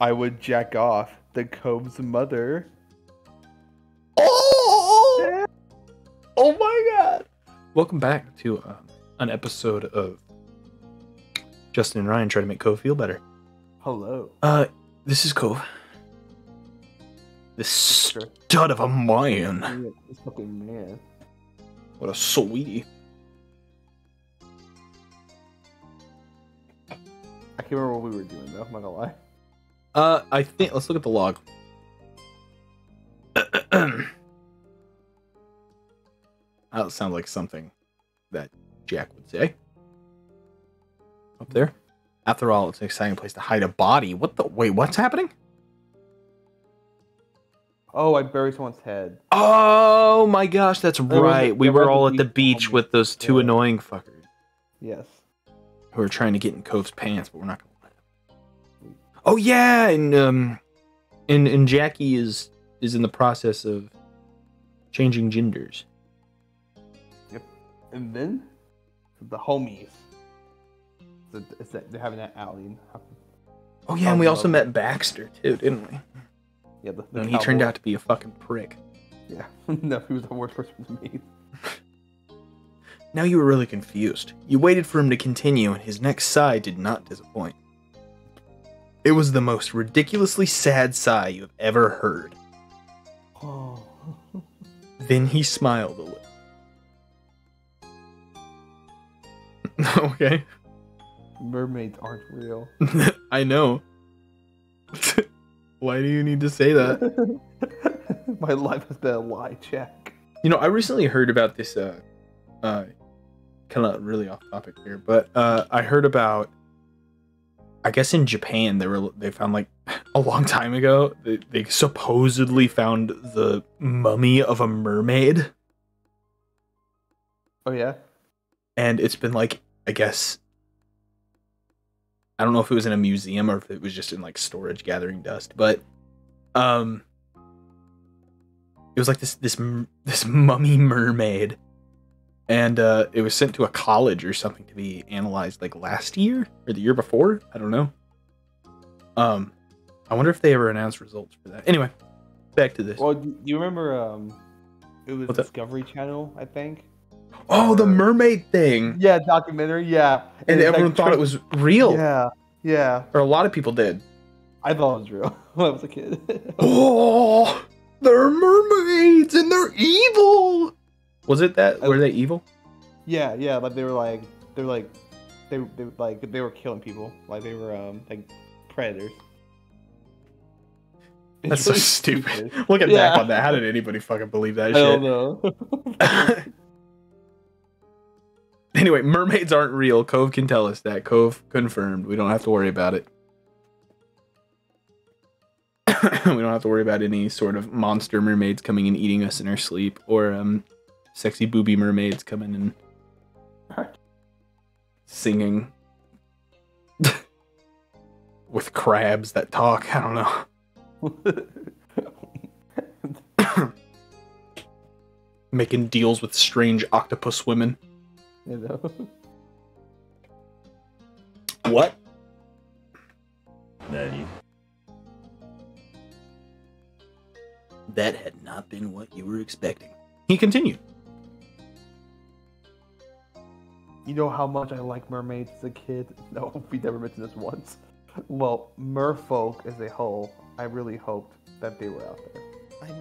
I would jack off the Cove's mother. Oh! Oh my god! Welcome back to an episode of Justin and Ryan try to make Cove feel better. Hello. This is Cove. This stud of a man. This fucking man. What a sweetie. I can't remember what we were doing though, I'm not gonna lie. I think let's look at the log. That sounds like something that Jack would say. Up there. After all, it's an exciting place to hide a body. What the? Wait, what's happening? Oh, I buried someone's head. Oh my gosh, that's right. We were all at the beach with those two annoying fuckers. Yes. Who are trying to get in Cove's pants, but we're not gonna let them. Oh yeah, and Jackie is in the process of changing genders. Yep. And then the homies. They're having that outing. Oh yeah, and we also met Baxter too, didn't we? Yeah, and he turned out to be a fucking prick. Yeah, no, he was the worst person to meet. Now you were really confused. You waited for him to continue, and his next sigh did not disappoint. It was the most ridiculously sad sigh you have ever heard. Oh. Then he smiled a little. Okay. Mermaids aren't real. I know. Why do you need to say that? My life has been a lie, Jack. You know, I recently heard about this, kind of really off topic here, but I heard about, I guess in Japan, they found like a long time ago, they supposedly found the mummy of a mermaid. Oh yeah? And it's been like, I guess, I don't know if it was in a museum or if it was just in like storage gathering dust, but it was like this mummy mermaid, and it was sent to a college or something to be analyzed like last year or the year before. I don't know. I wonder if they ever announced results for that. Anyway, back to this. Well, do you remember it was What's that? Discovery Channel, I think. Oh, the mermaid thing. Yeah, documentary. Yeah, And everyone thought it was real. Yeah. Or a lot of people did. I thought it was real when I was a kid. Oh, they're mermaids and they're evil. Was it that? Were they evil? Yeah, like they were killing people, like they were like predators. That's so stupid. Look at back on that. How did anybody fucking believe that shit? I don't know. Anyway, mermaids aren't real. Cove can tell us that. Cove confirmed. We don't have to worry about it. We don't have to worry about any sort of monster mermaids coming and eating us in our sleep, or sexy booby mermaids coming and singing with crabs that talk. I don't know. Making deals with strange octopus women. You know. What? Nani? That had not been what you were expecting. He continued. You know how much I like mermaids as a kid? No, we never mentioned this once. Well, merfolk as a whole, I really hoped that they were out there. I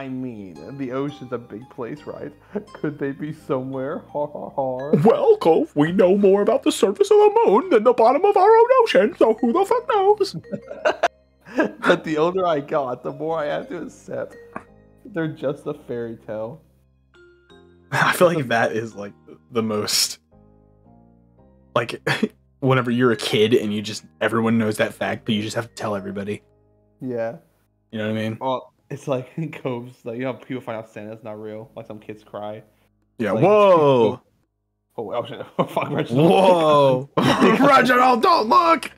mean, the ocean's a big place, right? Could they be somewhere? Ha ha ha. Well, Cove, we know more about the surface of the moon than the bottom of our own ocean, so who the fuck knows? But the older I got, the more I had to accept they're just a fairy tale. I feel like that is like the most, like, whenever you're a kid and everyone knows that fact, but you just have to tell everybody. Yeah. You know what I mean? Well, it's like in Coves, like, you know, people find out Santa's not real. Like some kids cry. Yeah. Like, whoa. Oh shit! Oh, fuck, Reginald. Whoa. Reginald, don't look.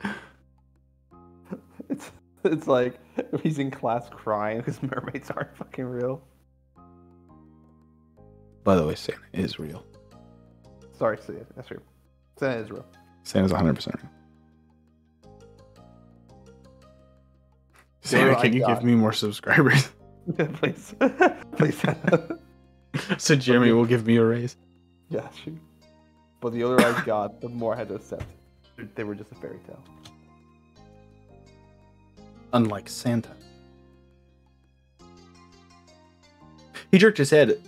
It's like he's in class crying because mermaids aren't fucking real. By the way, Santa is real. Sorry, Santa. That's true. Santa is real. Santa's 100% real. Santa, can you give me more subscribers? Please. Please. So Jeremy will give me a raise. Yeah, sure. But the older I got, the more I had to accept. They were just a fairy tale. Unlike Santa. He jerked his head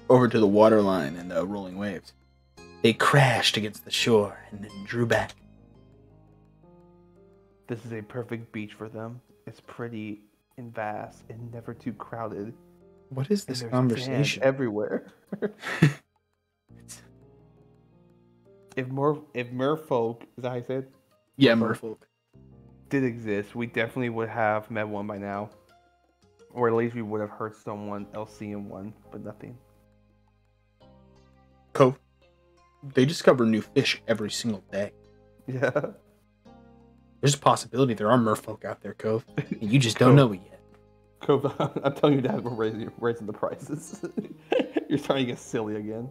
over to the waterline and the rolling waves. They crashed against the shore and then drew back. This is a perfect beach for them. It's pretty and vast and never too crowded. What is this conversation? Everywhere. If merfolk, is that how you said? Yeah, merfolk did exist, we definitely would have met one by now. Or at least we would have heard someone else seeing one, but nothing. Cove. They discover new fish every single day. Yeah. There's a possibility there are merfolk out there, Cove. And you just don't know it yet. Cove, I'm telling you that we're raising the prices. You're starting to get silly again.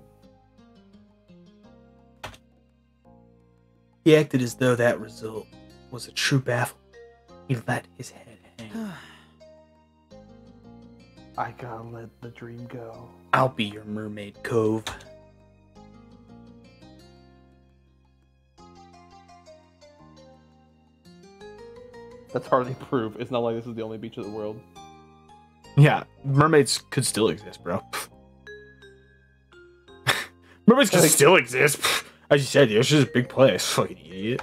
He acted as though that result was a true baffle. He let his head hang. I gotta let the dream go. I'll be your mermaid, Cove. That's hardly proof. It's not like this is the only beach in the world. Yeah, mermaids could still exist, bro. Mermaids could still exist. As you said, it's just a big place. Fucking idiot.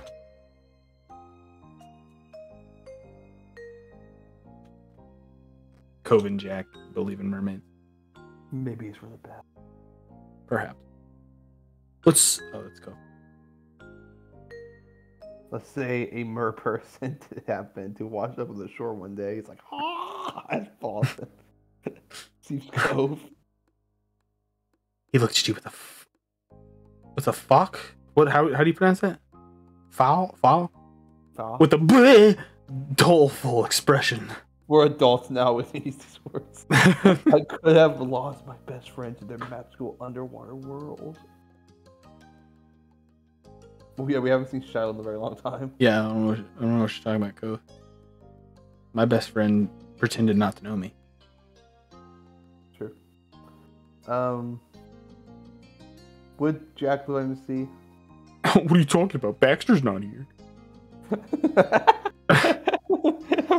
Cove and Jack believe in mermaids. Maybe it's for the best. Perhaps. Let's go. Let's say a mer person happened to wash up on the shore one day. He's like, and falls. Seems Cove. He looked at you with a fuck? What? How do you pronounce that? Foul? With a bleh, doleful expression. We're adults now with these words. I could have lost my best friend to their magical underwater world. Well, yeah, we haven't seen Shiloh in a very long time. Yeah, I don't know what you're talking about, Cove. My best friend pretended not to know me. Sure. Would Jack be letting to see? What are you talking about? Baxter's not here.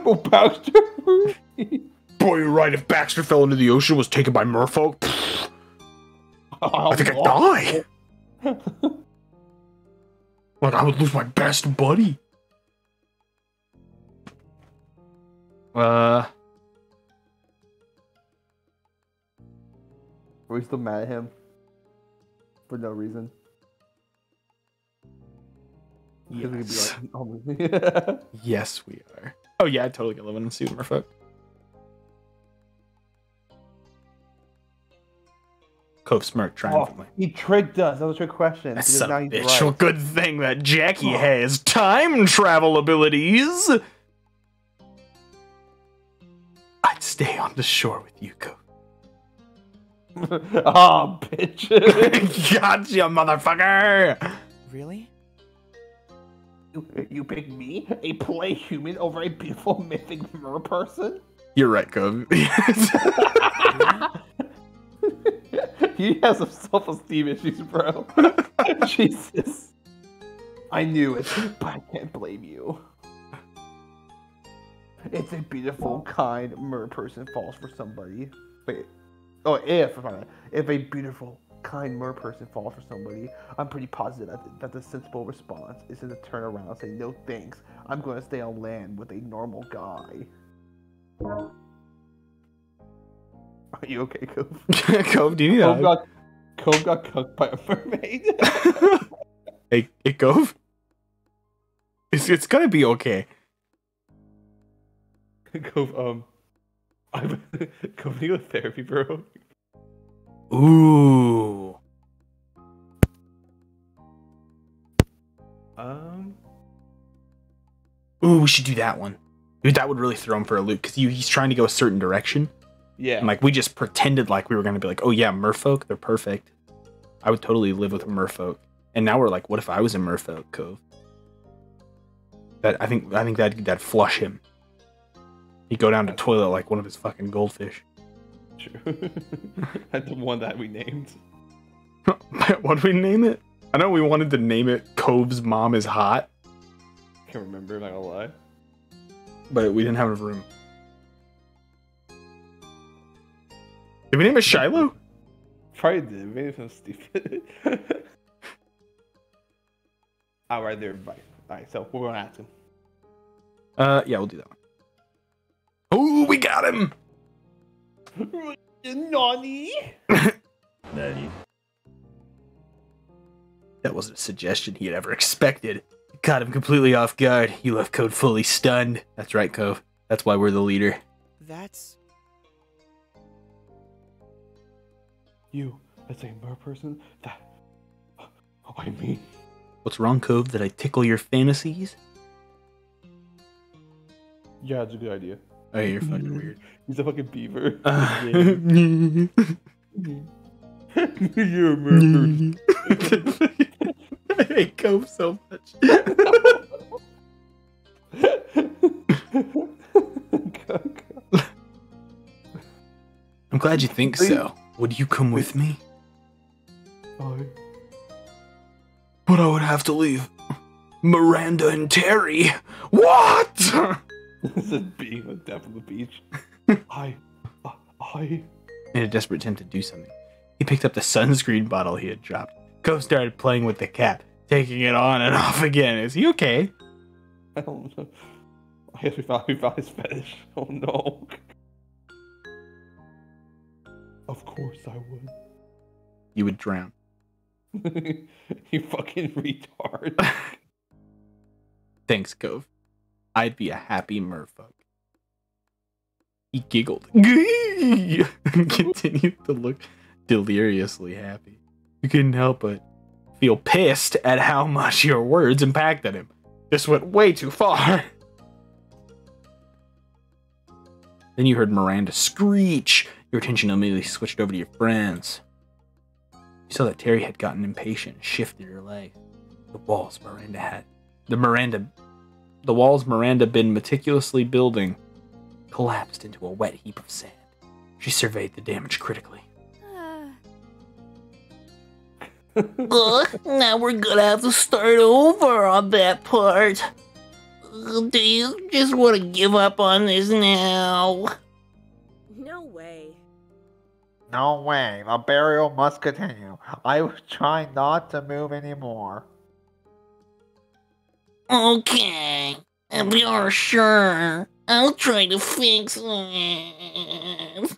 Oh, Baxter? Boy, you're right. If Baxter fell into the ocean and was taken by merfolk, I think I'd die. Like, I would lose my best buddy. Are we still mad at him? For no reason? Yes. Like, oh, yes, we are. Oh yeah, I totally get living in Suit Merfolk. Cove smirked triumphantly. He tricked us. That was a trick question. That's a now he's bitch. right. Good thing that Jackie has time travel abilities. I'd stay on the shore with you, Cove. Oh, bitch. Gotcha, motherfucker. Really? You pick me, a play human, over a beautiful mythic mer person? You're right, Cove. He has some self-esteem issues, bro. Jesus. I knew it, but I can't blame you. It's a beautiful, kind mer person falls for somebody. Wait. Oh, if a beautiful, kind mer person falls for somebody, I'm pretty positive that the sensible response is to turn around and say, no thanks, I'm going to stay on land with a normal guy. Are you okay, Cove? Cove, do you need help? Cove got cooked by a mermaid. Hey, Cove? It's gonna be okay. Cove, Cove, you go to therapy, bro. Ooh. Ooh, we should do that one. Dude, that would really throw him for a loop, because he's trying to go a certain direction. Yeah. And, like, we just pretended like we were going to be like, oh, yeah, merfolk, they're perfect. I would totally live with a merfolk. And now we're like, what if I was a merfolk, Cove? I think that'd flush him. He'd go down to toilet like one of his fucking goldfish. True. That's the one that we named. What did we name it? I know we wanted to name it Cove's Mom is Hot. Can't remember, I'm not gonna lie. But we didn't have enough room. Did we name it Shiloh? Probably did. Maybe it was stupid. Alright, there, everybody. Alright, so we're gonna ask him. Yeah, we'll do that one. Oh, we got him! Nani? Nani? That wasn't a suggestion he had ever expected. You caught him completely off guard. You left Code fully stunned. That's right, Cove. That's why we're the leader. That's... You, as a mer person? That... I mean... What's wrong, Cove? Did I tickle your fantasies? Yeah, it's a good idea. Oh, you're fucking weird. He's a fucking beaver. You're a mer I hate Cove so much. I'm glad you think so. Would you come with me? But I would have to leave Miranda and Terry. What? This is being on top of the beach. I... In a desperate attempt to do something, he picked up the sunscreen bottle he had dropped. Cove started playing with the cap, taking it on and off again. Is he okay? I don't know. I guess we found his fetish. Oh no. Of course I would. You would drown. You fucking retard. Thanks, Cove. I'd be a happy merfolk. He giggled. Continued to look deliriously happy. You couldn't help but feel pissed at how much your words impacted him. This went way too far. Then you heard Miranda screech. Your attention immediately switched over to your friends. You saw that Terry had gotten impatient and shifted her leg. The walls Miranda been meticulously building collapsed into a wet heap of sand. She surveyed the damage critically. Now we're gonna have to start over on that part. Do you just want to give up on this now? No way. No way, the burial must continue. I was trying not to move anymore. Okay, if you're sure, I'll try to fix it.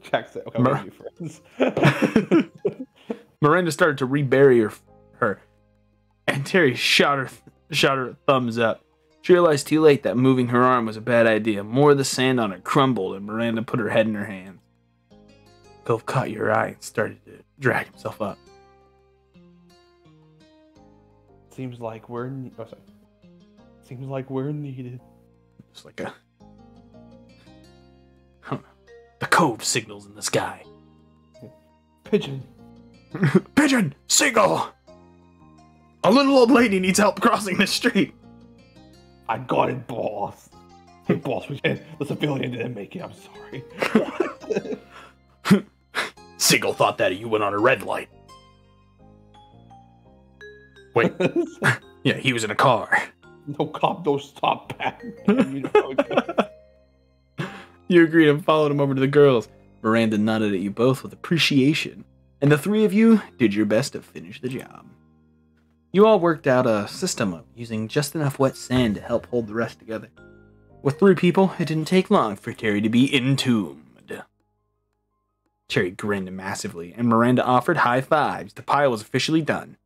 Jack said, okay, we'll be friends. Miranda started to rebury her, and Terry shot her thumbs up. She realized too late that moving her arm was a bad idea. More of the sand on her crumbled, and Miranda put her head in her hands. Cove caught your eye and started to drag himself up. Seems like we're Seems like we're needed. It's like a... The Cove signals in the sky. Pigeon. Pigeon! Signal! A little old lady needs help crossing the street. I got it, boss. Hey, boss, the civilian didn't make it. I'm sorry. Siegel thought that you went on a red light. Wait. Yeah, he was in a car. No cop, no stop, Batman. You know how it goes. You agreed and followed him over to the girls. Miranda nodded at you both with appreciation, and the three of you did your best to finish the job. You all worked out a system of using just enough wet sand to help hold the rest together. With 3 people, it didn't take long for Terry to be entombed. Terry grinned massively, and Miranda offered high fives. The pile was officially done.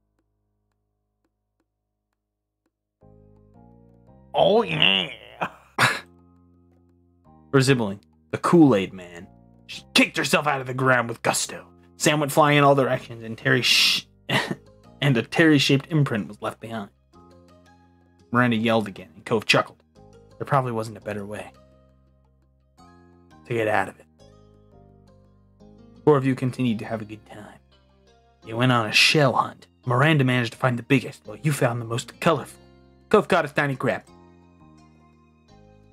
Oh yeah! Resembling the Kool-Aid Man, she kicked herself out of the ground with gusto. Sand went flying in all directions, and and a Terry-shaped imprint was left behind. Miranda yelled again, and Cove chuckled. There probably wasn't a better way to get out of it. 4 of you continued to have a good time. You went on a shell hunt. Miranda managed to find the biggest, while you found the most colorful. Cove caught his tiny crab.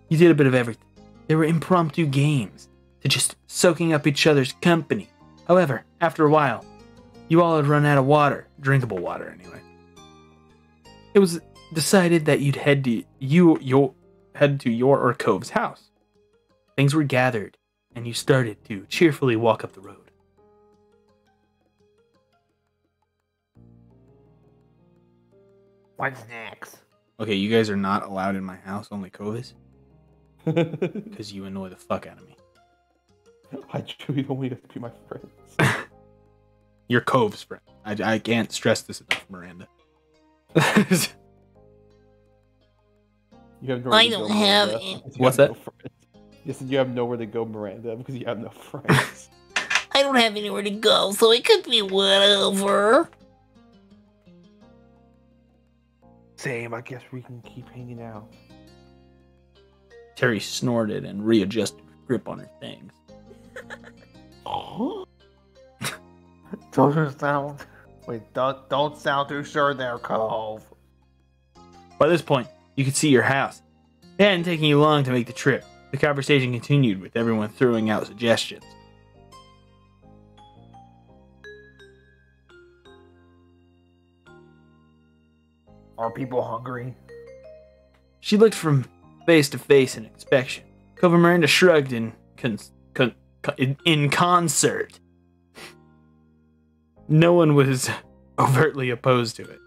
You did a bit of everything. There were impromptu games, to just soaking up each other's company. However, after a while, you all had run out of water, drinkable water anyway. It was decided that you'd head to your or Cove's house. Things were gathered, and you started to cheerfully walk up the road. What's next? Okay, you guys are not allowed in my house, only Cove is, because you annoy the fuck out of me. I truly don't want you to be my friends. You're Cove's friend. I can't stress this enough, Miranda. You have nowhere I to don't go, have Miranda, any. because you What's have that? no friends. Yes, you have nowhere to go, Miranda, because you have no friends. I don't have anywhere to go, so it could be whatever. Same, I guess we can keep hanging out. Terry snorted and readjusted her grip on her things. Don't sound. Wait, don't sound too sure there, Cove. By this point, you could see your house. It hadn't taken you long to make the trip. The conversation continued with everyone throwing out suggestions. Are people hungry? She looked from face to face in inspection. Cove and Miranda shrugged in concert. No one was overtly opposed to it.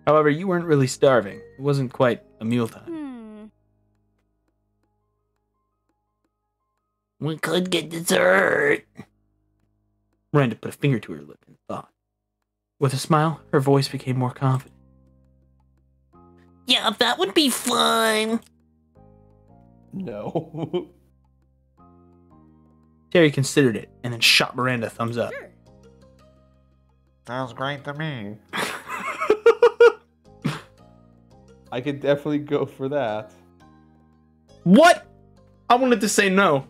However, you weren't really starving. It wasn't quite a mealtime. We could get dessert. Miranda put a finger to her lip and thought. With a smile, her voice became more confident. Yeah, that would be fun. No. Terry considered it and then shot Miranda a thumbs up. Sure. Sounds great to me. I could definitely go for that. What? I wanted to say no.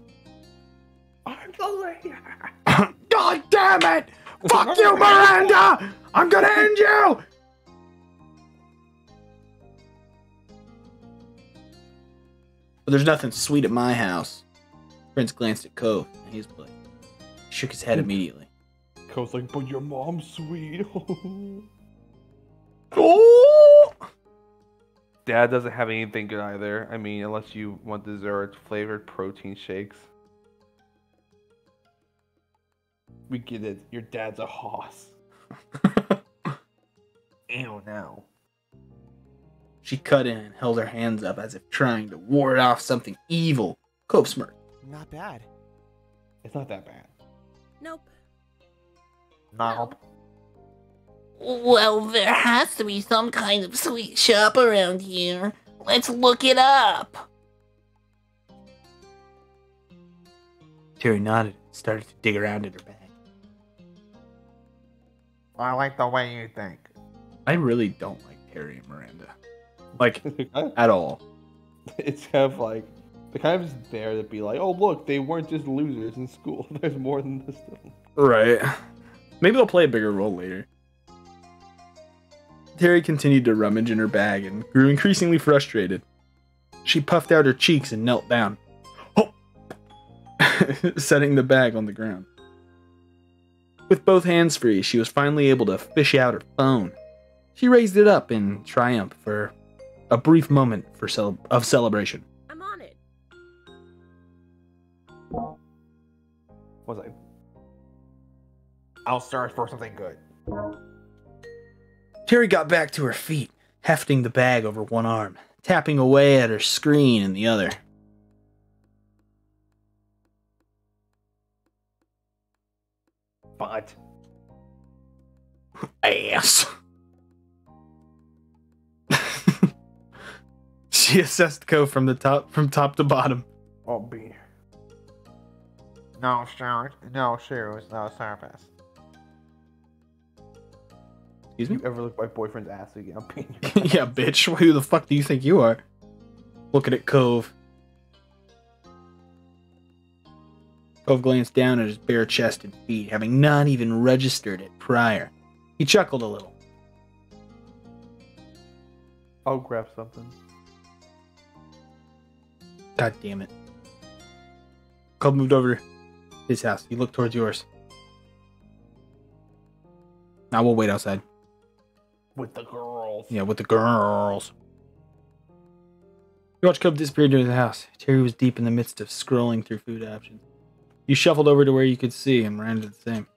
I'm the leader. God damn it! Fuck you, Miranda! I'm gonna end you! But there's nothing sweet at my house. Prince glanced at Cove and his plate. He shook his head immediately. Cove's like, but your mom's sweet. Oh! Dad doesn't have anything good either. I mean, unless you want dessert, flavored protein shakes. We get it. Your dad's a hoss. Ew, no. She cut in and held her hands up as if trying to ward off something evil. Cove smirked. Not bad. It's not that bad. Nope. Nope. Well, there has to be some kind of sweet shop around here. Let's look it up. Terry nodded and started to dig around in her bag. I like the way you think. I really don't like Terry and Miranda. Like, at all. It's kind of like, they're kind of just there to be like, oh look, they weren't just losers in school. There's more than this thing. Right. Maybe they'll play a bigger role later. Terry continued to rummage in her bag and grew increasingly frustrated. She puffed out her cheeks and knelt down, setting the bag on the ground. With both hands free, she was finally able to fish out her phone. She raised it up in triumph for a brief moment of celebration. I'm on it. Was I? I'll search for something good. Terry got back to her feet, hefting the bag over one arm, tapping away at her screen in the other. But Ass. She assessed Cove from top to bottom. I'll be. No shirt, no shoes, no surface. Excuse If me? you ever look at my boyfriend's ass again, I'll be in your Yeah, bitch. Who the fuck do you think you are? Looking at Cove. Cove glanced down at his bare chest and feet, having not even registered it prior. He chuckled a little. I'll grab something. God damn it. Cove moved over to his house. You look towards yours. Now we'll wait outside. With the girls. Yeah, with the girls. You watch Cove disappear into his house. Terry was deep in the midst of scrolling through food options. You shuffled over to where you could see and ran to the same.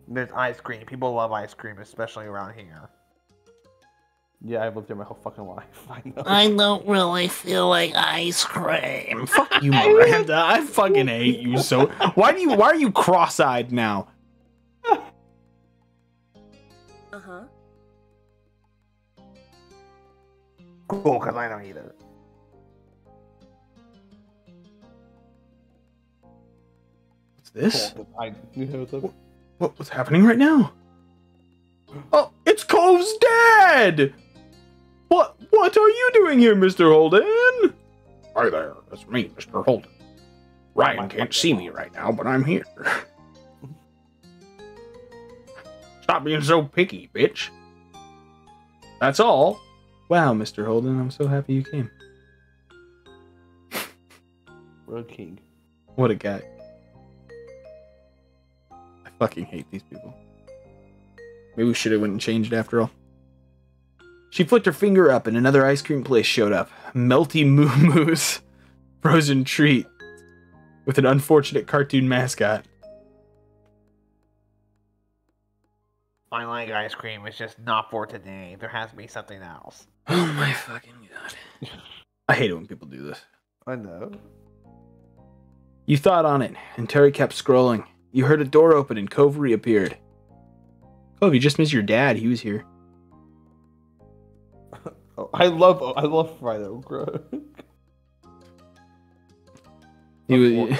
There's ice cream. People love ice cream, especially around here. Yeah, I've lived here my whole fucking life. I know. I don't really feel like ice cream. Fuck you, Miranda. I fucking hate you so. Why are you cross-eyed now? Uh-huh. Cool, because I don't either. What's this? Cool, What's happening right now? Oh, it's Cove's dad! What are you doing here, Mr. Holden? Hi there, it's me, Mr. Holden. Ryan can't see me right now, but I'm here. Stop being so picky, bitch. That's all. Wow, Mr. Holden, I'm so happy you came. Road King. What a guy. I fucking hate these people. Maybe we should have went and changed after all. She flicked her finger up and another ice cream place showed up. Melty Moo Moo's frozen treat with an unfortunate cartoon mascot. I like ice cream. It's just not for today. There has to be something else. Oh my fucking god. I hate it when people do this. I know. You thought on it, and Terry kept scrolling. You heard a door open and Cove reappeared. Cove, you just missed your dad. He was here. Oh, I love fried okra. He was.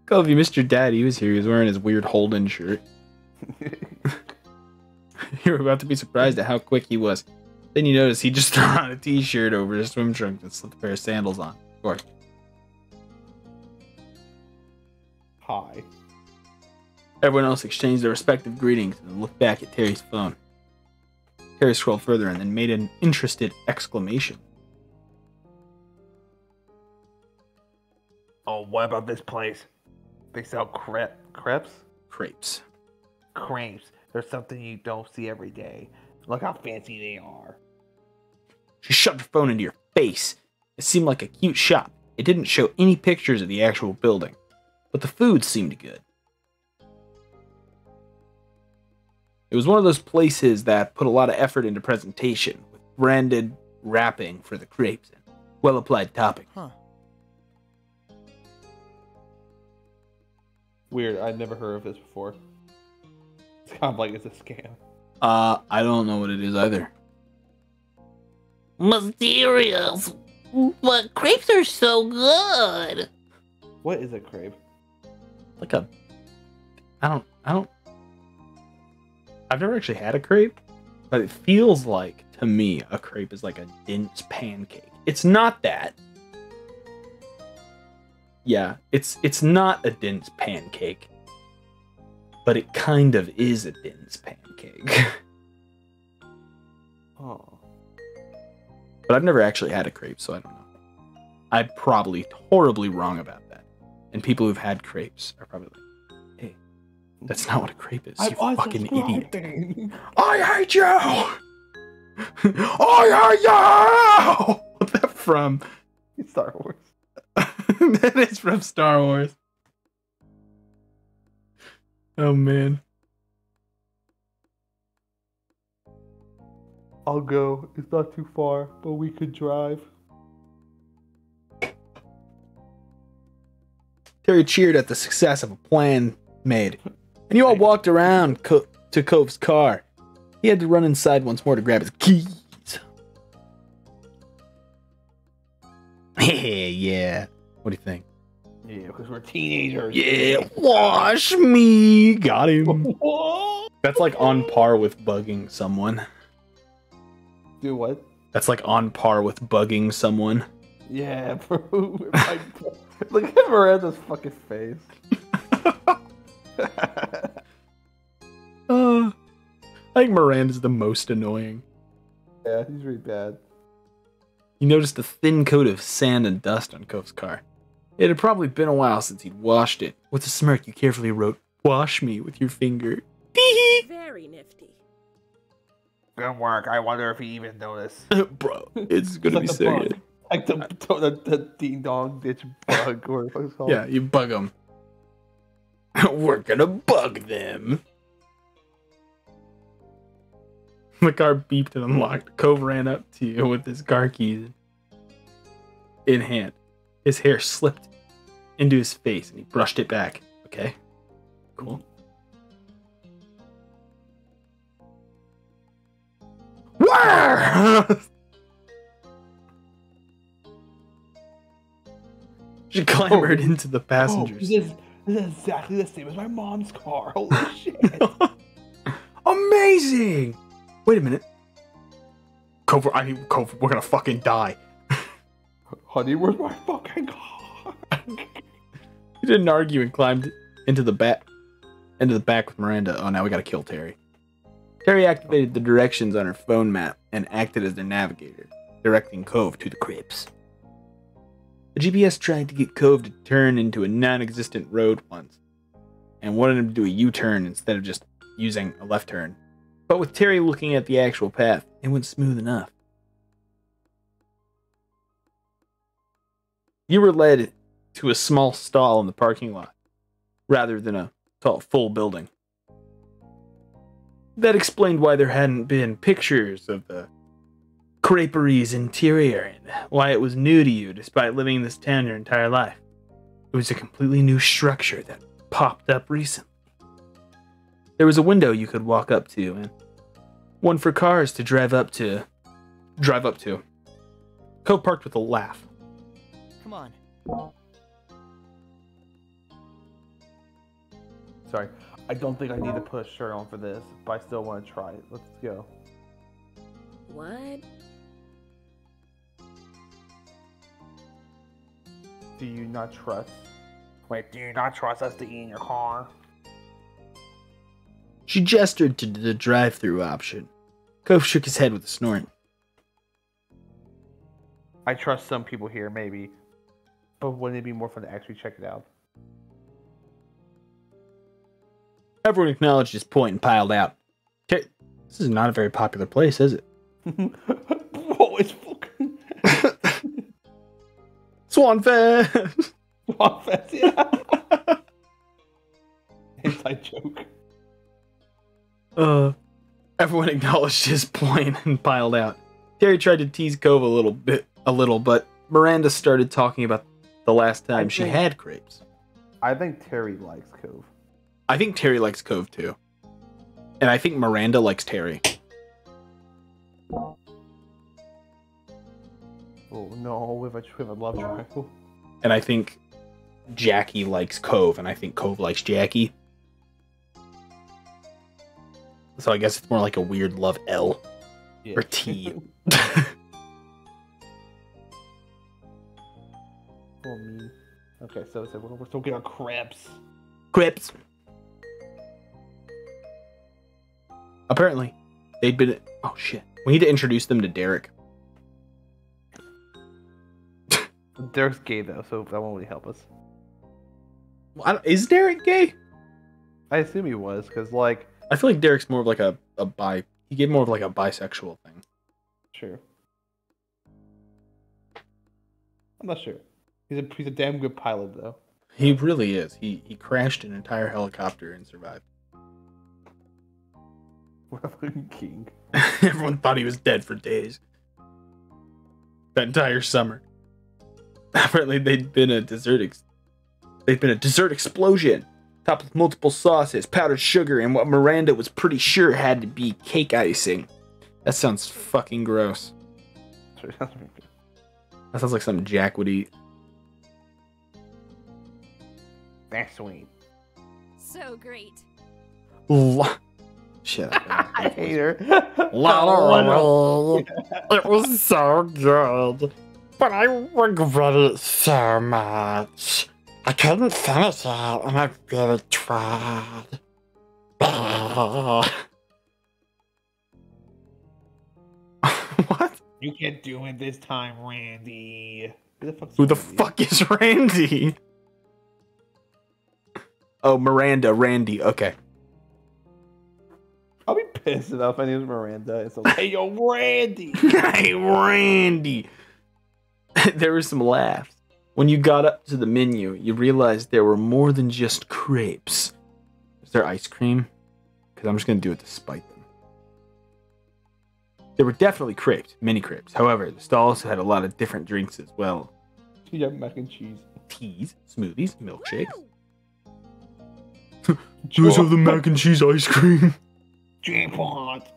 Cove, you missed your dad. He was here. He was wearing his weird Holden shirt. You were about to be surprised at how quick he was. Then you notice he just threw on a t-shirt over his swim trunks and slipped a pair of sandals on. Of course. Hi. Everyone else exchanged their respective greetings and looked back at Terry's phone. Terry scrolled further and then made an interested exclamation. Oh, what about this place? They sell crepes? Crepes. Crepes. There's something you don't see every day. Look how fancy they are. She shoved her phone into your face. It seemed like a cute shop. It didn't show any pictures of the actual building, but the food seemed good. It was one of those places that put a lot of effort into presentation, with branded wrapping for the crepes and well-applied topping. Huh. Weird. I'd never heard of this before. It's kind of like it's a scam. I don't know what it is either. Mysterious. But crepes are so good. What is a crepe? Like a... I've never actually had a crepe, but it feels like, to me, a crepe is like a dense pancake. It's not that. Yeah, it's not a dense pancake, but it kind of is a dense pancake. Oh. But I've never actually had a crepe, so I don't know. I'm probably horribly wrong about that. And people who've had crepes are probably like, hey, that's not what a crepe is, you fucking idiot. I hate you! I hate you! What's that from? It's Star Wars. That is from Star Wars. Oh, man. I'll go. It's not too far, but we could drive. Terry cheered at the success of a plan made, and you all walked around to Cove's car. He had to run inside once more to grab his keys. Yeah. What do you think? Yeah, because we're teenagers. Yeah, wash me. Got him. That's like on par with bugging someone. Do what? That's like on par with bugging someone. Yeah, bro. Look at Miranda's fucking face. I think Miranda's the most annoying. Yeah, he's really bad. You noticed a thin coat of sand and dust on Cove's car. It had probably been a while since he'd washed it. With a smirk, you carefully wrote, "Wash me with your finger." Very nifty. Good work. I wonder if he even noticed. Bro, it's gonna be Like the so bug. good. Like the ding dong ditch bug or what it's called. Yeah, you bug them. We're gonna bug them. The car beeped and unlocked. Cove ran up to you with his car keys in hand. His hair slipped into his face and he brushed it back. Okay, cool. Where? She clambered into the passengers. This is exactly the same as my mom's car. Holy shit. Amazing! Wait a minute. Cove, Cove, we're gonna fucking die. Honey, where's my fucking car? He didn't argue and climbed into the back with Miranda. Oh, now we gotta kill Terry. Terry activated the directions on her phone map and acted as their navigator, directing Cove to the crypts. The GPS tried to get Cove to turn into a non-existent road once, and wanted him to do a U-turn instead of just using a left turn. But with Terry looking at the actual path, it went smooth enough. You were led to a small stall in the parking lot, rather than a tall, full building. That explained why there hadn't been pictures of the creperies interior and why it was new to you despite living in this town your entire life. It was a completely new structure that popped up recently. There was a window you could walk up to and one for cars to drive up to. Cove parked with a laugh. Come on. Sorry, I don't think I need to put a shirt on for this, but I still want to try it. Let's go. What? Do you not trust? Wait, do you not trust us to eat in your car? She gestured to the drive-through option. Cove shook his head with a snort. I trust some people here, maybe. But wouldn't it be more fun to actually check it out? Everyone acknowledged his point and piled out. Okay, this is not a very popular place, is it? Whoa, it's fucking... Swanfest! Swanfest, yeah. Inside joke. Everyone acknowledged his point and piled out. Terry tried to tease Cove a little, but Miranda started talking about the last time she had crepes. I think Terry likes Cove. I think Terry likes Cove too. And I think Miranda likes Terry. Oh no, we have a love triangle. And I think Jackie likes Cove, and I think Cove likes Jackie. So I guess it's more like a weird love L. Yeah. Or T. Oh, me. Okay, so we're still getting our crepes. Crips. Apparently, they'd been... Oh, shit. We need to introduce them to Derek. Derek's gay, though, so that won't really help us. Well, is Derek gay? I assume he was, because, like... I feel like Derek's more of like a bi... He gave more of like a bisexual thing. Sure. I'm not sure. He's a damn good pilot, though. He really is. He crashed an entire helicopter and survived. What a fucking king. Everyone thought he was dead for days. That entire summer. Apparently, they'd been a dessert explosion, topped with multiple sauces, powdered sugar, and what Miranda was pretty sure had to be cake icing. That sounds fucking gross. That sounds like something Jack would eat. That's sweet. So great. Shut up. I hate her. It was so good, but I regret it so much. I couldn't finish it, and I really tried. You can't do it this time, Randy. Who the fuck is Randy? Oh, Miranda, Randy. Okay. I'll be pissed enough. My name's Miranda. It's like, hey, yo, Randy. Hey, Randy. There were some laughs. When you got up to the menu, you realized there were more than just crepes. Is there ice cream? Because I'm just going to do it to spite them. There were definitely crepes, mini crepes. However, the stall also had a lot of different drinks as well. You have mac and cheese. Teas, smoothies, milkshakes. Just have the mac and cheese ice cream. Jampot.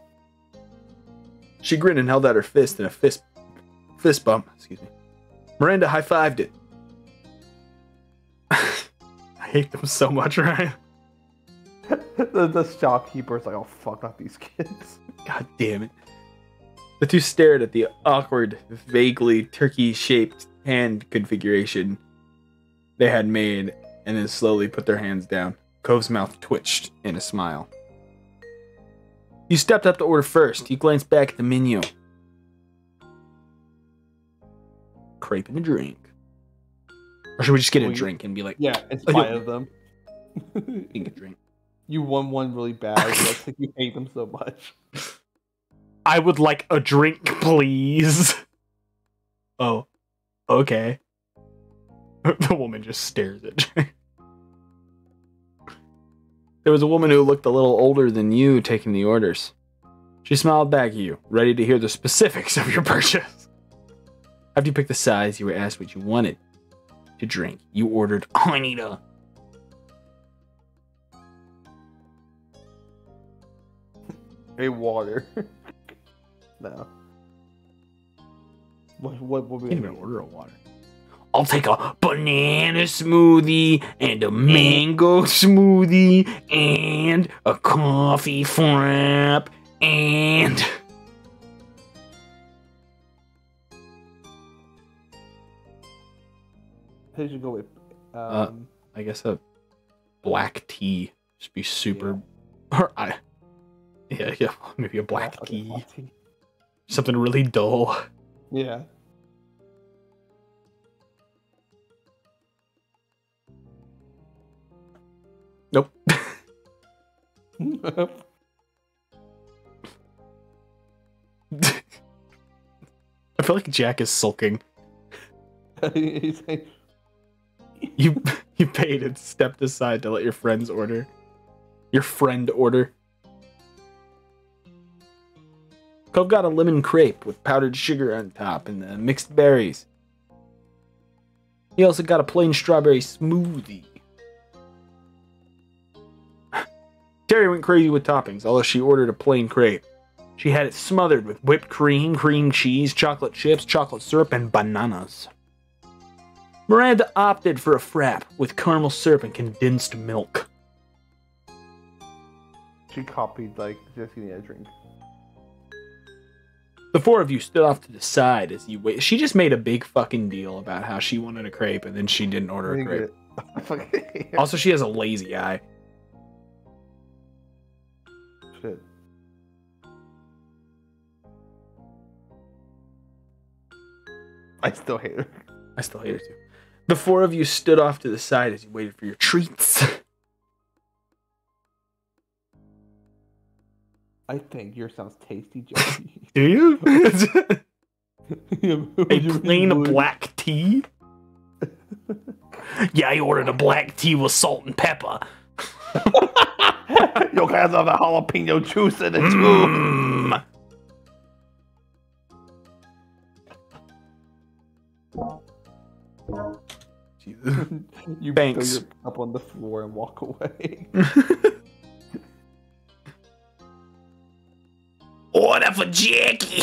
She grinned and held out her fist in a fist bump. Excuse me. Miranda high-fived it. I hate them so much, Ryan. The shopkeeper's like, oh, fuck, not these kids. God damn it. The two stared at the awkward, vaguely turkey-shaped hand configuration they had made, and then slowly put their hands down. Cove's mouth twitched in a smile. You stepped up to order first. You glanced back at the menu. Crepe and a drink. Or should we just get a drink and be like... Yeah, it's 5 of them. You can get a drink. You won one really bad. That's like you hate them so much. I would like a drink, please. Oh, okay. The woman just stares at you. There was a woman who looked a little older than you taking the orders. She smiled back at you, ready to hear the specifics of your purchase. After you picked the size, you were asked what you wanted to drink. You ordered, I need a... A water. No. What would we can't even order a water. I'll take a banana smoothie and a mango smoothie and a coffee frap and... Who should go with? I guess a black tea. Just be super... Yeah. Yeah, maybe a black tea. Something really dull. Yeah. Nope. I feel like Jack is sulking. You paid and stepped aside to let your friends order. Your friend order. Cove got a lemon crepe with powdered sugar on top and the mixed berries. He also got a plain strawberry smoothie. Terry went crazy with toppings, although she ordered a plain crepe. She had it smothered with whipped cream, cream cheese, chocolate chips, chocolate syrup, and bananas. Miranda opted for a frap with caramel syrup and condensed milk. She copied, like, just getting a drink. The four of you stood off to the side as you wait. She just made a big fucking deal about how she wanted a crepe and then she didn't order a crepe. Also, she has a lazy eye. Shit. I still hate her. I still hate her too. The four of you stood off to the side as you waited for your treats. I think yours sounds tasty, Jesse. Do you? A plain black tea? Yeah, I ordered a black tea with salt and pepper. You guys have the jalapeno juice in it too. Jesus. You Thanks. throw your cup on the floor and walk away. Order for Jackie.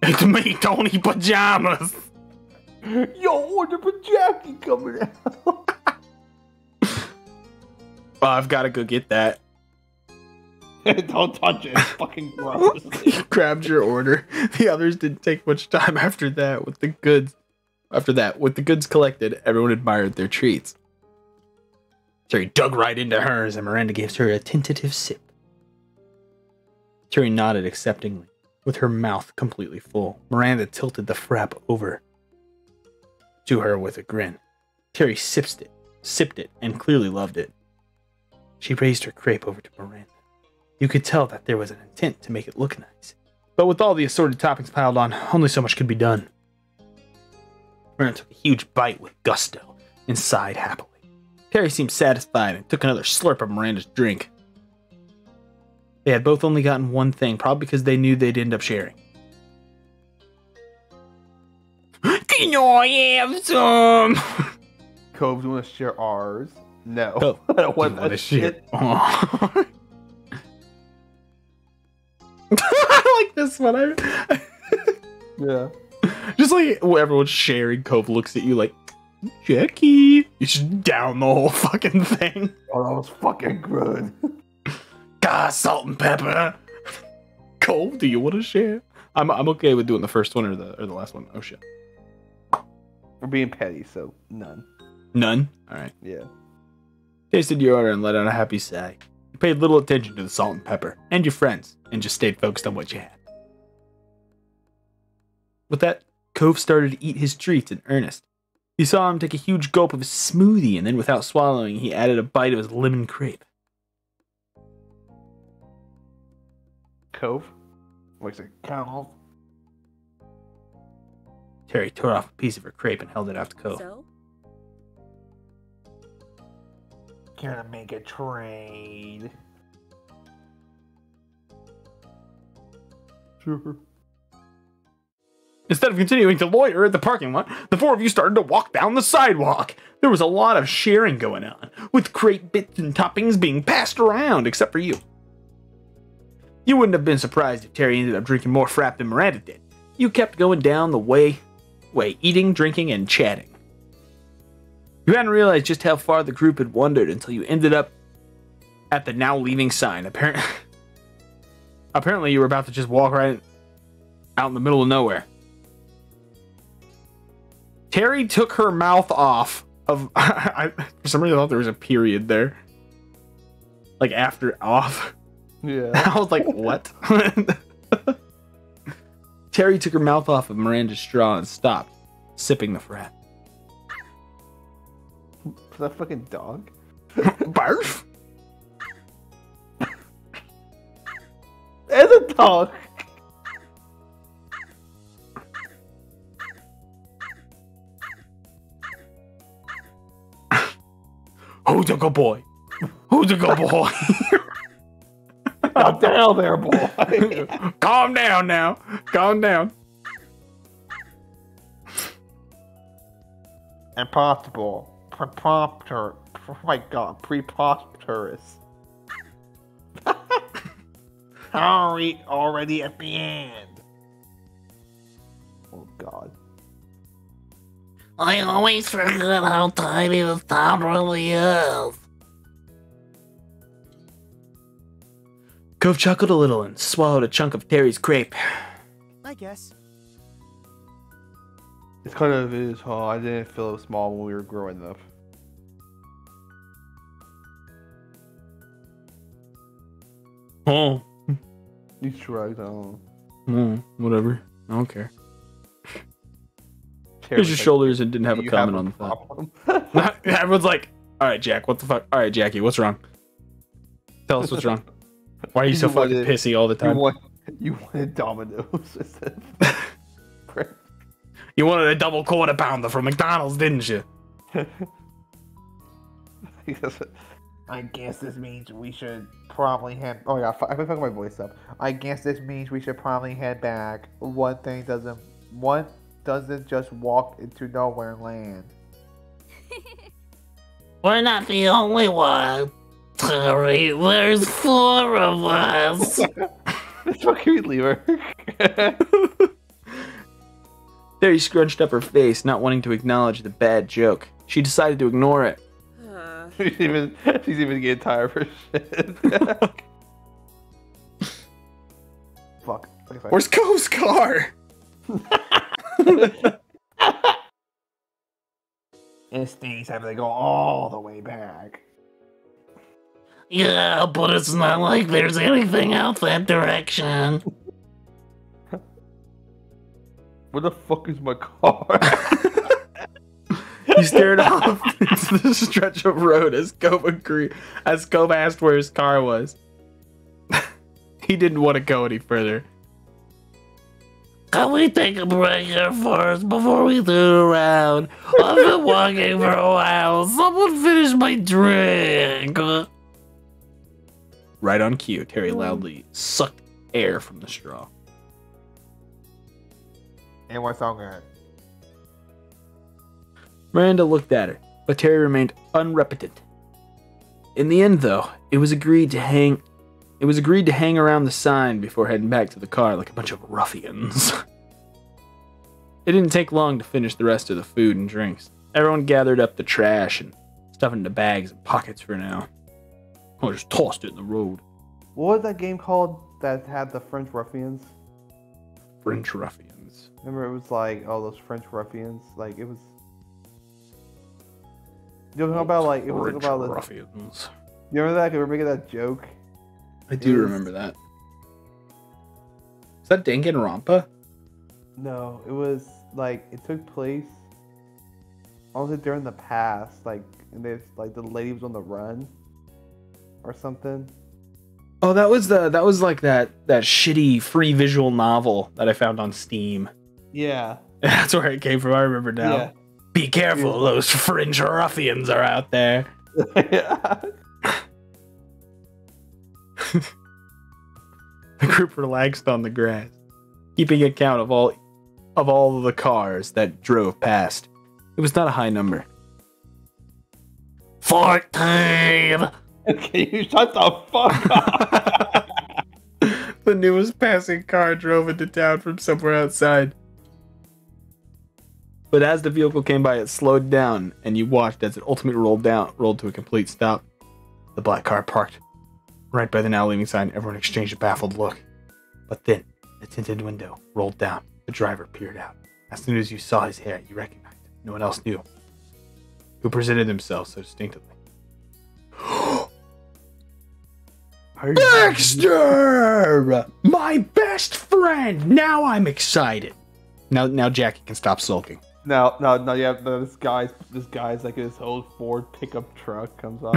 It's me, Tony Pajamas. Yo, order for Jackie coming out. I've got to go get that. Don't touch it. It's fucking gross. Grabbed your order. The others didn't take much time after that with the goods. With the goods collected, everyone admired their treats. Terry dug right into hers, and Miranda gave her a tentative sip. Terry nodded acceptingly, with her mouth completely full. Miranda tilted the frap over to her with a grin. Terry sipped it, and clearly loved it. She raised her crepe over to Miranda. You could tell that there was an intent to make it look nice. But with all the assorted toppings piled on, only so much could be done. Miranda took a huge bite with gusto and sighed happily. Terry seemed satisfied and took another slurp of Miranda's drink. They had both only gotten one thing, probably because they knew they'd end up sharing. Can I have some? Cove, do you want to share ours? No. Cove, I don't want do you that shit. Aw. I like this one. Yeah. Just like everyone's sharing, Cove looks at you like, Jackie. You just down the whole fucking thing. Oh, that was fucking good. God, salt and pepper. Cove, do you want to share? I'm okay with doing the first one or the last one. Oh shit. We're being petty, so none. None? Alright. Yeah. Tasted your order and let out a happy sigh. You paid little attention to the salt and pepper and your friends and just stayed focused on what you had. With that, Cove started to eat his treats in earnest. You saw him take a huge gulp of his smoothie, and then without swallowing, he added a bite of his lemon crepe. Cove? What's it? Cove? Terry tore off a piece of her crepe and held it out to Cove. So? Gonna make a trade. Sure. Instead of continuing to loiter at the parking lot, the four of you started to walk down the sidewalk. There was a lot of sharing going on, with crepe bits and toppings being passed around, except for you. You wouldn't have been surprised if Terry ended up drinking more frap than Miranda did. You kept going down the way, eating, drinking, and chatting. You hadn't realized just how far the group had wandered until you ended up at the now leaving sign. Apparently you were about to just walk right out in the middle of nowhere. Terry took her mouth off of... for some reason I thought there was a period there. Like after off. Yeah. I was like, what? Terry took her mouth off of Miranda's straw and stopped, sipping the frat. Is that a fucking dog? Barf? There's a dog! Who's a good boy? Who's a good boy? Calm down there, boy. Calm down now. Calm down. Impossible. Preposterous. Oh my god, preposterous. How are we already at the end? Oh god. I always forget how tiny this town really is. Cove chuckled a little and swallowed a chunk of Terry's crepe. I guess. It's kind of is, huh? I didn't feel it small when we were growing up. Oh. You shrugged, I don't Whatever. I don't care. know. Here's your shoulders and didn't have a "Do you comment a on the thought. problem?" Everyone's like, alright, Jack, what the fuck? Alright, Jackie, what's wrong? Tell us what's wrong. Why are you so You fucking wanted- pissy all the time? You wanted Domino's. You wanted a double quarter pounder from McDonald's, didn't you? I guess this means we should probably head. Oh yeah, I can fuck my voice up. I guess this means we should probably head back. One doesn't just walk into nowhere land. We're not the only one. Terry, there's 4 of us. Fuck, can we leave her? Terry scrunched up her face, not wanting to acknowledge the bad joke. She decided to ignore it. she's even getting tired of her shit. Fuck. Okay, fine. Where's Cove's car? These things have to go all the way back. Yeah, but it's not like there's anything out that direction. Where the fuck is my car? You stared off into the stretch of road as Cove asked where his car was. He didn't want to go any further. Can we take a break here first before we do around? I've been walking for a while. Someone finish my drink. Right on cue, Terry loudly sucked air from the straw. And what's so good? Miranda looked at her, but Terry remained unrepentant. In the end, though, it was agreed to hang around the sign before heading back to the car like a bunch of ruffians. It didn't take long to finish the rest of the food and drinks. Everyone gathered up the trash and stuffed it into bags and pockets for now. Or just tossed it in the road. What was that game called that had the French ruffians? French ruffians. Remember, it was like, oh, those French ruffians. Like, it was. You know about like it was French about ruffians. You remember that? We were making that joke. I do remember that. Is that Danganronpa? No, it was like it took place. Honestly, during the past, like, and there's like the lady was on the run, or something. Oh, that was like that shitty free visual novel that I found on Steam. Yeah. That's where it came from. I remember now. Yeah. Be careful, those French ruffians are out there. Yeah. The group relaxed on the grass, keeping account of all of the cars that drove past. It was not a high number. 14! Okay, you shut the fuck up! The newest passing car drove into town from somewhere outside. But as the vehicle came by, it slowed down, and you watched as it ultimately rolled to a complete stop. The black car parked right by the now leaving sign. Everyone exchanged a baffled look. But then, the tinted window rolled down. The driver peered out. As soon as you saw his hair, you recognized him. No one else knew who presented himself so distinctively. Baxter! My best friend! Now I'm excited. Now Jackie can stop sulking. No, yeah, this guy's like his whole Ford pickup truck comes up.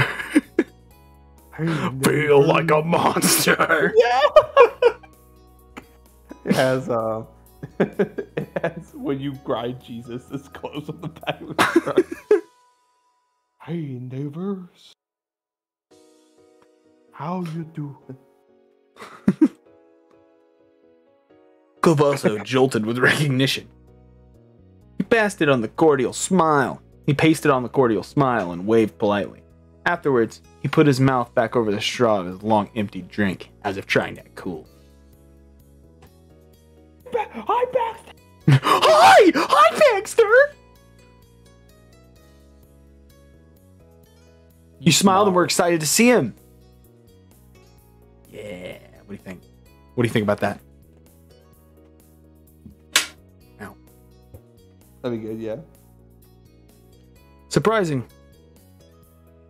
Feel like a monster. Yeah. It has when you grind Jesus, this close on the back of the truck. Hey neighbors, how you doing? Cove also jolted with recognition. He pasted on the cordial smile. He pasted on the cordial smile and waved politely. Afterwards, he put his mouth back over the straw of his long emptied drink, as if trying to act cool. Hi, Baxter! Hi, Baxter! You smiled and were excited to see him. Yeah, what do you think? What do you think about that? Ow. That'd be good, yeah. Surprising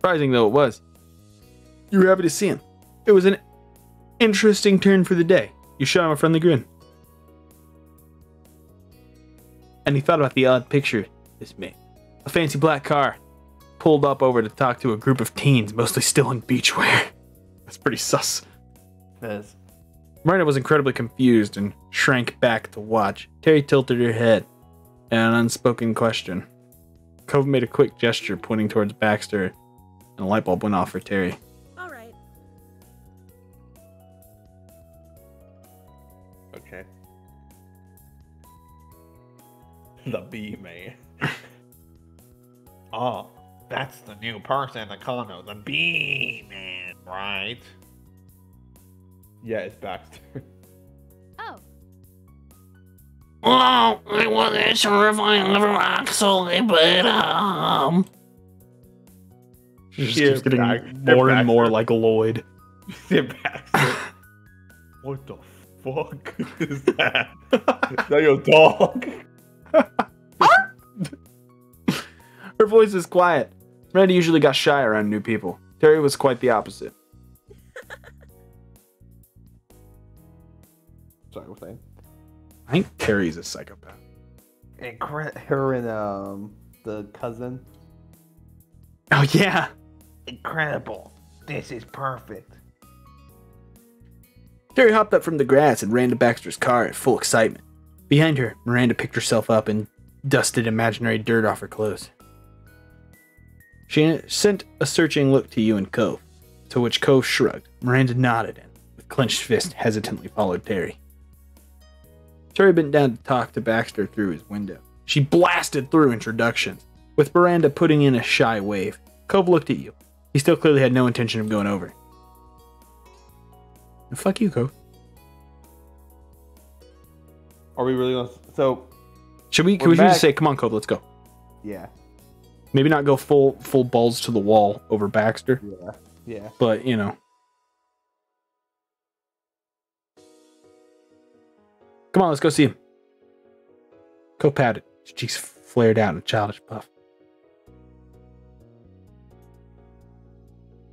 though it was. You were happy to see him. It was an interesting turn for the day. You shot him a friendly grin. And he thought about the odd picture this made. A fancy black car pulled up over to talk to a group of teens, mostly still in beachwear. That's pretty sus. Yes. Miranda was incredibly confused and shrank back to watch. Terry tilted her head in an unspoken question. Cove made a quick gesture pointing towards Baxter, and a light bulb went off for Terry. All right. Okay. The bee man. Oh, that's the new person in the condo, the bee man, right? Yeah, it's Baxter. Oh, Well, I wasn't sure if I ever actually, but, She just keeps getting more and more like Lloyd. Yeah, Baxter. What the fuck is that? Is that your dog? Her voice is quiet. Miranda usually got shy around new people. Terry was quite the opposite. Sorry, what thing? I think Terry's a psychopath. Her and the cousin. Oh yeah. Incredible. This is perfect. Terry hopped up from the grass and ran to Baxter's car in full excitement. Behind her, Miranda picked herself up and dusted imaginary dirt off her clothes. She sent a searching look to you and Cove, to which Cove shrugged. Miranda nodded and, with clenched fist, hesitantly followed Terry. Terry bent down to talk to Baxter through his window. She blasted through introductions, with Miranda putting in a shy wave. Cove looked at you. He still clearly had no intention of going over. Fuck you, Cove. Are we really gonna? So, Can we just say, come on, Cove, let's go? yeah, Maybe not go full balls to the wall over Baxter, yeah. but you know. Come on, let's go see him. Cove pouted. His cheeks flared out in a childish puff.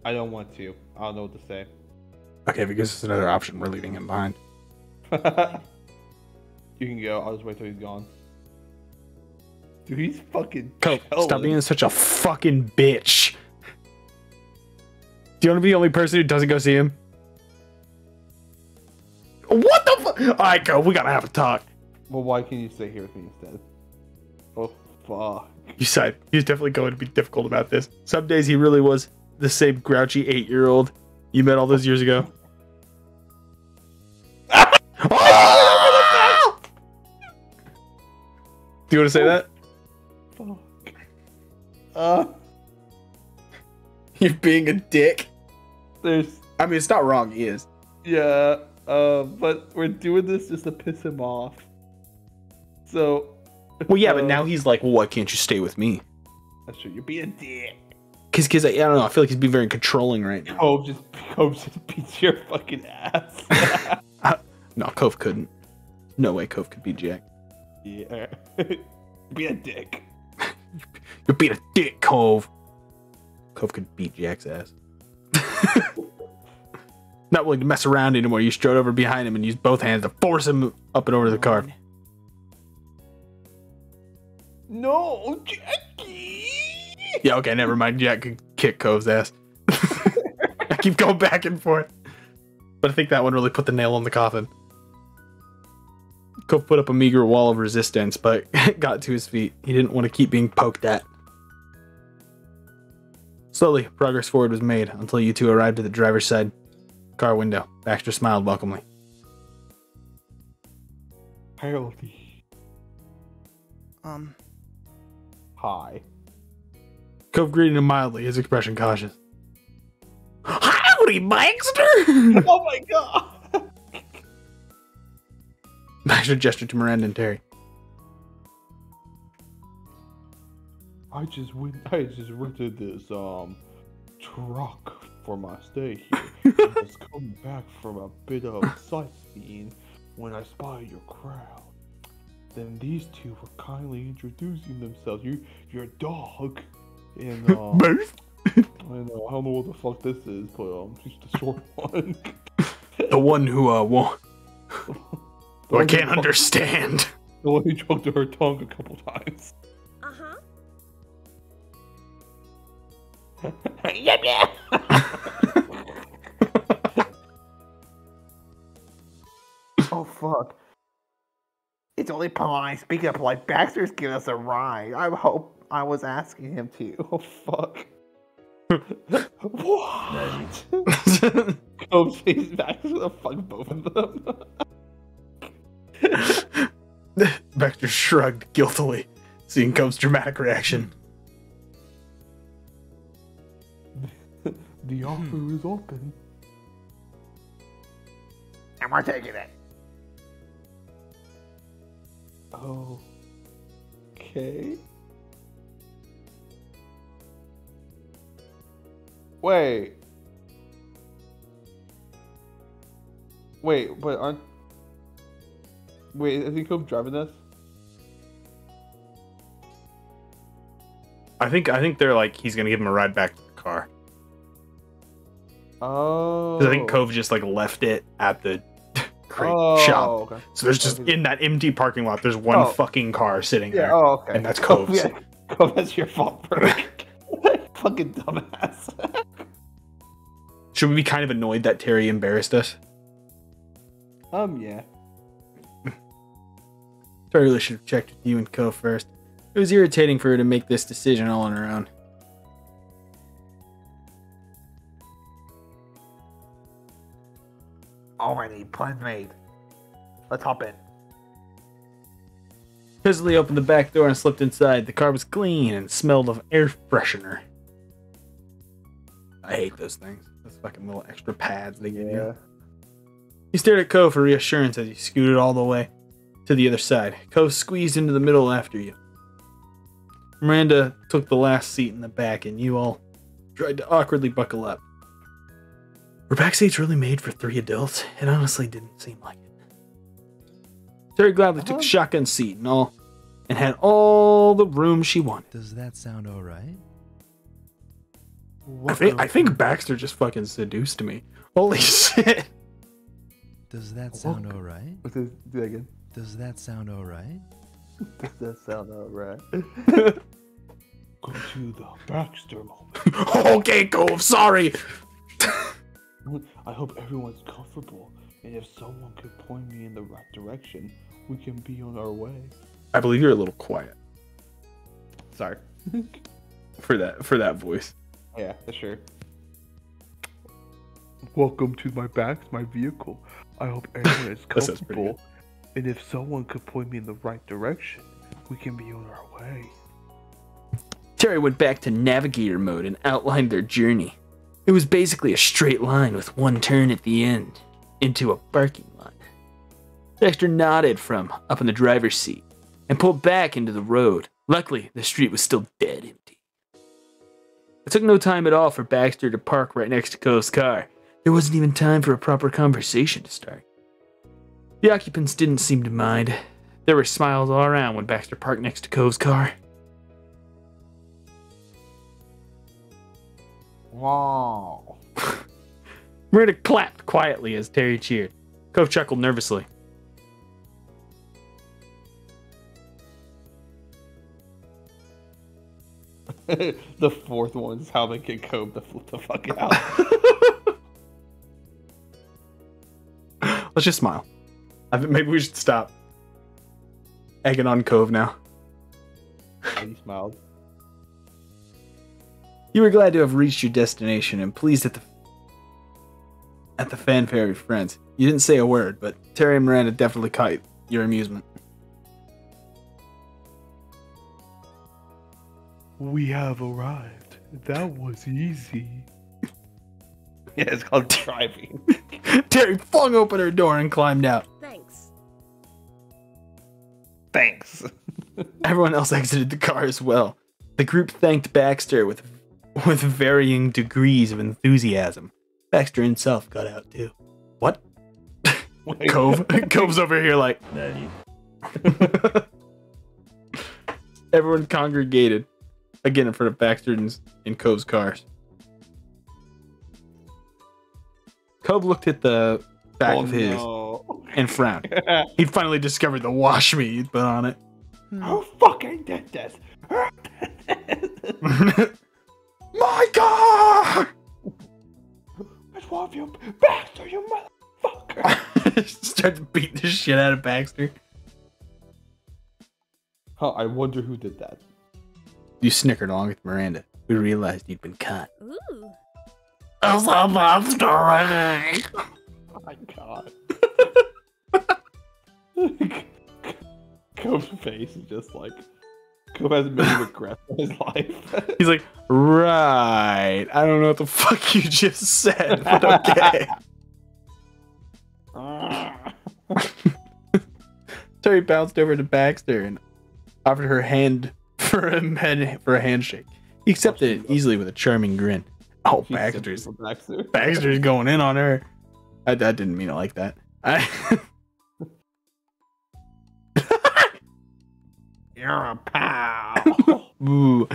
I don't want to. I don't know what to say. Okay, because it's another option. We're leaving him behind. You can go. I'll just wait till he's gone. Dude, he's fucking. Cove, chilling. stop being such a fucking bitch. Do you want to be the only person who doesn't go see him? What the fuck? Alright, Cove, we gotta have a talk. Well, why can't you stay here with me instead? Oh, fuck. You said he's definitely going to be difficult about this. Some days he really was the same grouchy 8-year-old you met all those years ago. Oh! Do you want to say that? Fuck. You're being a dick. There's. I mean, it's not wrong. He is. Yeah. But we're doing this just to piss him off. So. Well, yeah, but now he's like, well, why can't you stay with me? That's true. You're being a dick. Because I don't know. I feel like he's being very controlling right now. Cove just beats your fucking ass. No, Cove couldn't. No way Cove could beat Jack. Yeah. Be a dick. You're being a dick, Cove. Cove could beat Jack's ass. Not willing to mess around anymore, you strode over behind him and used both hands to force him up and over to the car. No, Jackie. Yeah, okay, never mind. Jack could kick Cove's ass. I keep going back and forth. But I think that one really put the nail on the coffin. Cove put up a meager wall of resistance, but got to his feet. He didn't want to keep being poked at. Slowly, progress forward was made until you two arrived at the driver's side car window. Baxter smiled welcomely. Howdy. Hi. Cove greeted him mildly, his expression cautious. Howdy, Baxter! Oh my god! Baxter gestured to Miranda and Terry. I just rented this truck for my stay here. I was coming back from a bit of sightseeing when I spied your crowd. Then these two were kindly introducing themselves. Your dog and Both? I don't know what the fuck this is, but she's the short one. The one who won't. I can't understand. The one who choked her tongue a couple times. Yep, yeah. Oh fuck! It's only polite. Speaking of polite, Baxter's giving us a ride. I hope I was asking him to. Oh fuck! What? Cove says Baxter to fuck both of them. Baxter shrugged guiltily, seeing Cove's dramatic reaction. The offer is open. And we're taking it. Okay. Wait, but aren't... Wait, is he Cove driving this? I think they're like, he's gonna give him a ride back to the car. Oh. Because I think Cove just like left it at the crate Oh, shop. okay. So there's just in that empty parking lot, there's one fucking car sitting there. Oh, okay. And that's Cove's. Yeah. Cove, that's your fault, bro. Fucking dumbass. Should we be kind of annoyed that Terry embarrassed us? Yeah. I really should have checked with you and Cove first. It was irritating for her to make this decision all on her own. Already, plan made. Let's hop in. Presley opened the back door and slipped inside. The car was clean and smelled of air freshener. I hate those things. Those fucking little extra pads they give you. He stared at Cove for reassurance as he scooted all the way to the other side. Cove squeezed into the middle after you. Miranda took the last seat in the back and you all tried to awkwardly buckle up. Were back seats really made for 3 adults? It honestly didn't seem like it. Terry gladly took the shotgun seat and had all the room she wanted. Does that sound alright? I think Baxter just fucking seduced me. Holy shit. Does that sound alright? Do that again. Does that sound alright? Does that sound alright? Go to the Baxter moment. Okay, Cove, sorry. I hope everyone's comfortable, and if someone could point me in the right direction, we can be on our way. I believe you're a little quiet Sorry. for that voice. Yeah, sure. Welcome to my vehicle. I hope everyone is That sounds pretty comfortable, and if someone could point me in the right direction, we can be on our way. Terry went back to navigator mode and outlined their journey. It was basically a straight line with one turn at the end, into a parking lot. Baxter nodded from up in the driver's seat and pulled back into the road. Luckily, the street was still dead empty. It took no time at all for Baxter to park right next to Cove's car. There wasn't even time for a proper conversation to start. The occupants didn't seem to mind. There were smiles all around when Baxter parked next to Cove's car. Wow. Miranda clapped quietly as Terry cheered. Cove chuckled nervously. The fourth one is how they get Cove to flip the fuck out. Let's just smile. I think maybe we should stop egging on Cove now. And he smiled. You were glad to have reached your destination and pleased at the fanfare of your friends. You didn't say a word, but Terry and Miranda definitely caught your amusement. We have arrived. That was easy. Yeah, it's called driving. Terry flung open her door and climbed out. Thanks. Thanks. Everyone else exited the car as well. The group thanked Baxter with varying degrees of enthusiasm. Baxter himself got out too. What? Cove's over here like... Everyone congregated again in front of Baxter and Cove's cars. Cove looked at the back of his and frowned. He'd finally discovered the wash me he'd put on it. Who fucking did this? My car! Which one of you? Baxter, you motherfucker! Starts beating the shit out of Baxter. Huh, I wonder who did that. You snickered along with Miranda. We realized you'd been caught. Ooh. It's a mystery. Oh my god. Cove's face is just like... Cove hasn't many regrets in his life. He's like, right. I don't know what the fuck you just said, but okay. Terry bounced over to Baxter and offered her hand for a handshake. He accepted it easily with a charming grin. Oh, Baxter's going in on her. I didn't mean it like that. You're a pal. Ooh.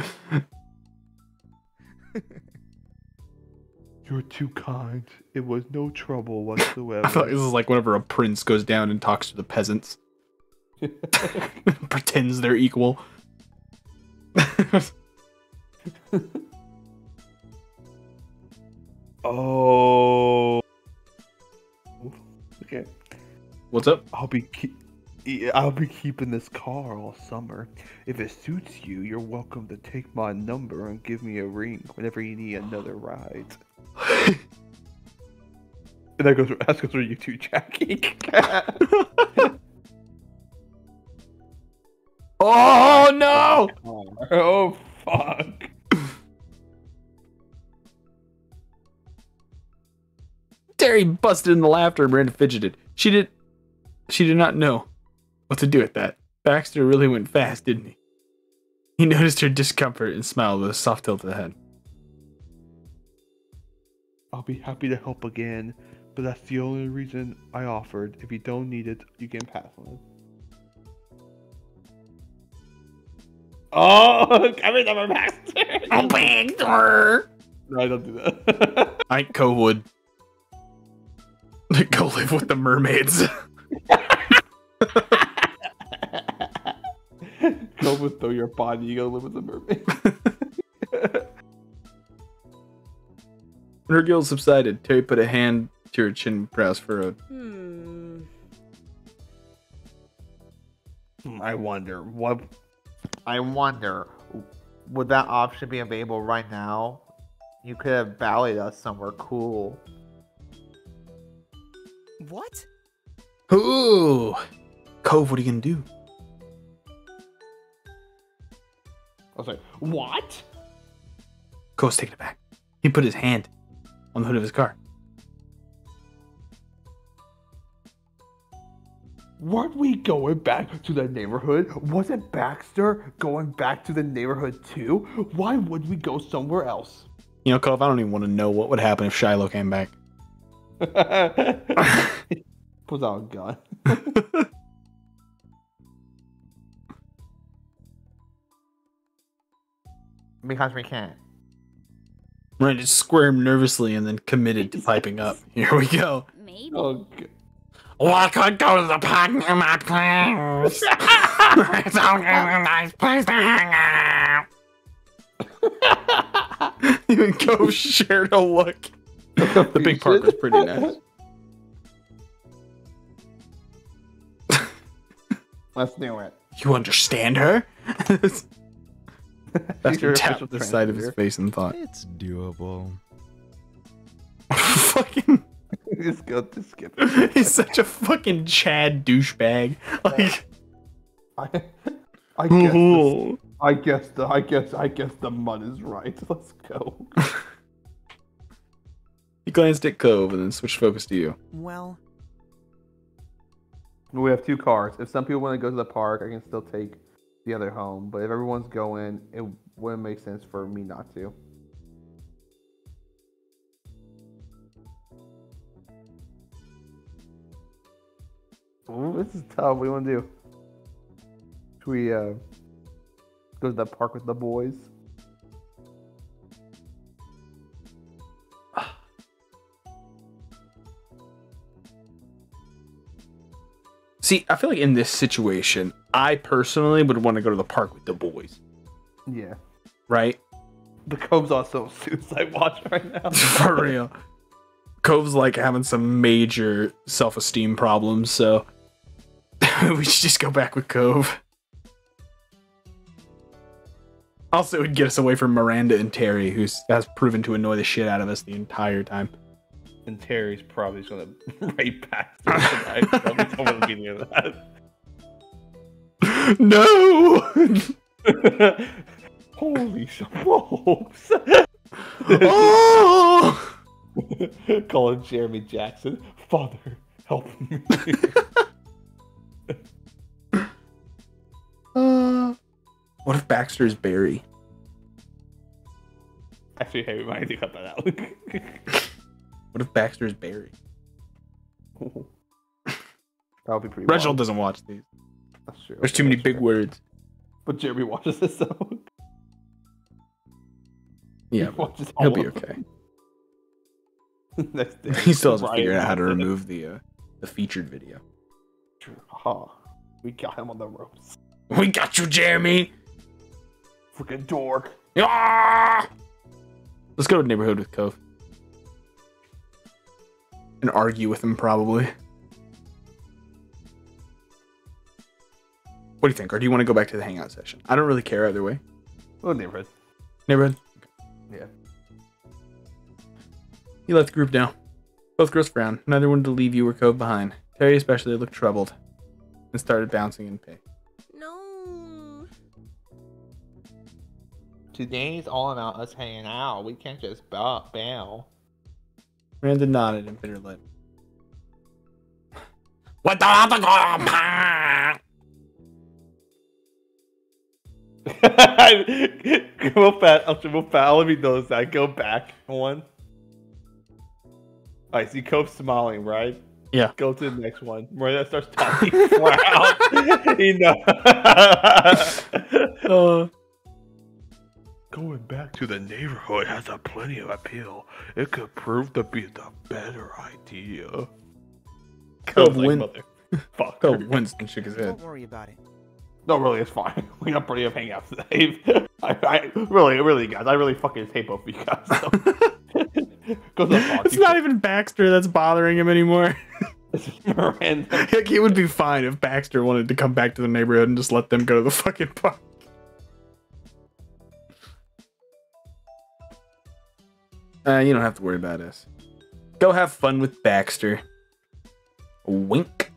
You're too kind. It was no trouble I whatsoever. feel like this is like whenever a prince goes down and talks to the peasants. Pretends they're equal. Oh. Okay. What's up? I'll be keeping this car all summer. If it suits you, you're welcome to take my number and give me a ring whenever you need another ride. And that goes for you too, Jackie. Oh no! Oh fuck. Terry busted in the laughter and Miranda fidgeted. She did not know what to do with that. Baxter really went fast, didn't he? He noticed her discomfort and smiled with a soft tilt of the head. I'll be happy to help again, but that's the only reason I offered. If you don't need it, you can pass on it. Oh, every number Baxter. Oh, Baxter! No, I don't do that. I think Cove would go live with the mermaids. Go with throw your body, you go live with the mermaid. When her guilt subsided, Terry put a hand to her chin and browsed for a... I wonder, would that option be available right now? You could have ballied us somewhere cool. What? Ooh! Cove, what are you gonna do? I was like, what? Cove's taken aback. He put his hand on the hood of his car. Weren't we going back to the neighborhood? Wasn't Baxter going back to the neighborhood too? Why would we go somewhere else? You know, Cove, I don't even want to know what would happen if Shiloh came back. Pulls out a gun. Because we can't. Miranda squirmed nervously and then committed to piping up. Here we go. Maybe. Oh, God. Well, I could go to the park near my place. It's only a nice place to hang out. Even Cove shared a look. The big park was pretty nice. Let's do it. You understand her? Baxter Your tapped official the side of his translator. face and thought, It's doable. fucking... Just go to skip it. He's such a fucking Chad douchebag. Like, I guess the mud is right. Let's go. He glanced at Cove and then switched focus to you. Well, We have two cars. If some people want to go to the park, I can still take the other home. But if everyone's going, it wouldn't make sense for me not to. Ooh, this is tough. What do you want to do? Should we go to the park with the boys? See, I feel like in this situation, I personally would want to go to the park with the boys, Yeah. right? The Cove's also suicide watch right now. For real. Cove's like having some major self-esteem problems, so we should just go back with Cove. Also, it would get us away from Miranda and Terry, who has proven to annoy the shit out of us the entire time. And Terry's probably just gonna rape Baxter tonight. So we don't want to be near that. No! Holy smokes! Oh! Calling Jeremy Jackson, Father, help me. What if Baxter's Barry? Actually, hey, we might need to cut that out. What if Baxter's Barry? That would be pretty Reginald wild. doesn't watch these. That's true. There's Okay, too many that's big fair. words. But Jeremy watches this, so Yeah, he watches he'll all be of them. okay. Next day, He still hasn't Ryan figured out how to did it. remove the featured video. Oh, we got him on the ropes. We got you, Jeremy. Freaking dork. Ah! Let's go to the neighborhood with Cove. And argue with him, probably. What do you think? Or do you want to go back to the hangout session? I don't really care either way. Oh, neighborhood. Neighborhood? Yeah. He let the group down. Both girls frowned. Neither wanted to leave you or Cove behind. Terry especially looked troubled and started bouncing in pain. No. Today's all about us hanging out. We can't just bail. Miranda nodded and bit her lip. What the Go back. I'll let me know that. Go back one. Alright, see Cope smiling, right? Yeah. Go to the next one. Miranda starts talking. Wow. You know. Going back to the neighborhood has a plenty of appeal. It could prove to be the better idea. Cove Fuck. Cove winced and shook his head. Don't worry about it. No, really, it's fine. We got plenty of hangouts today. I really, guys, I really fucking hate both of you guys. So. Go to the park. It's not even Baxter that's bothering him anymore. It's Miranda. Like, it would be fine if Baxter wanted to come back to the neighborhood and just let them go to the fucking park. You don't have to worry about us. Go have fun with Baxter. Wink.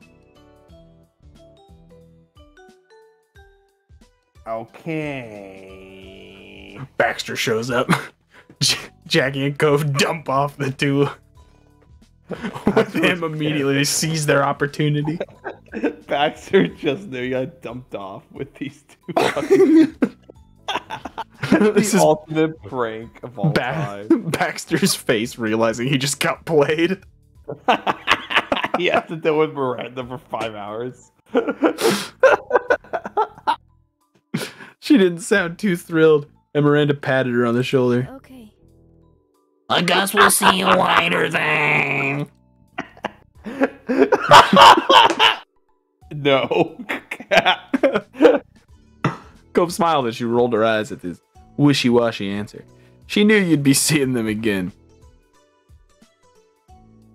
Okay. Baxter shows up. Jackie and Cove dump off the two. With him immediately, they seize their opportunity. Baxter just knew he got dumped off with these two. Fucking... This the is ultimate prank of all time. Baxter's face realizing he just got played. He has to deal with Miranda for 5 hours. She didn't sound too thrilled, and Miranda patted her on the shoulder. Okay. I guess we'll see you later then. No. Cove smiled as she rolled her eyes at this wishy-washy answer. She knew you'd be seeing them again.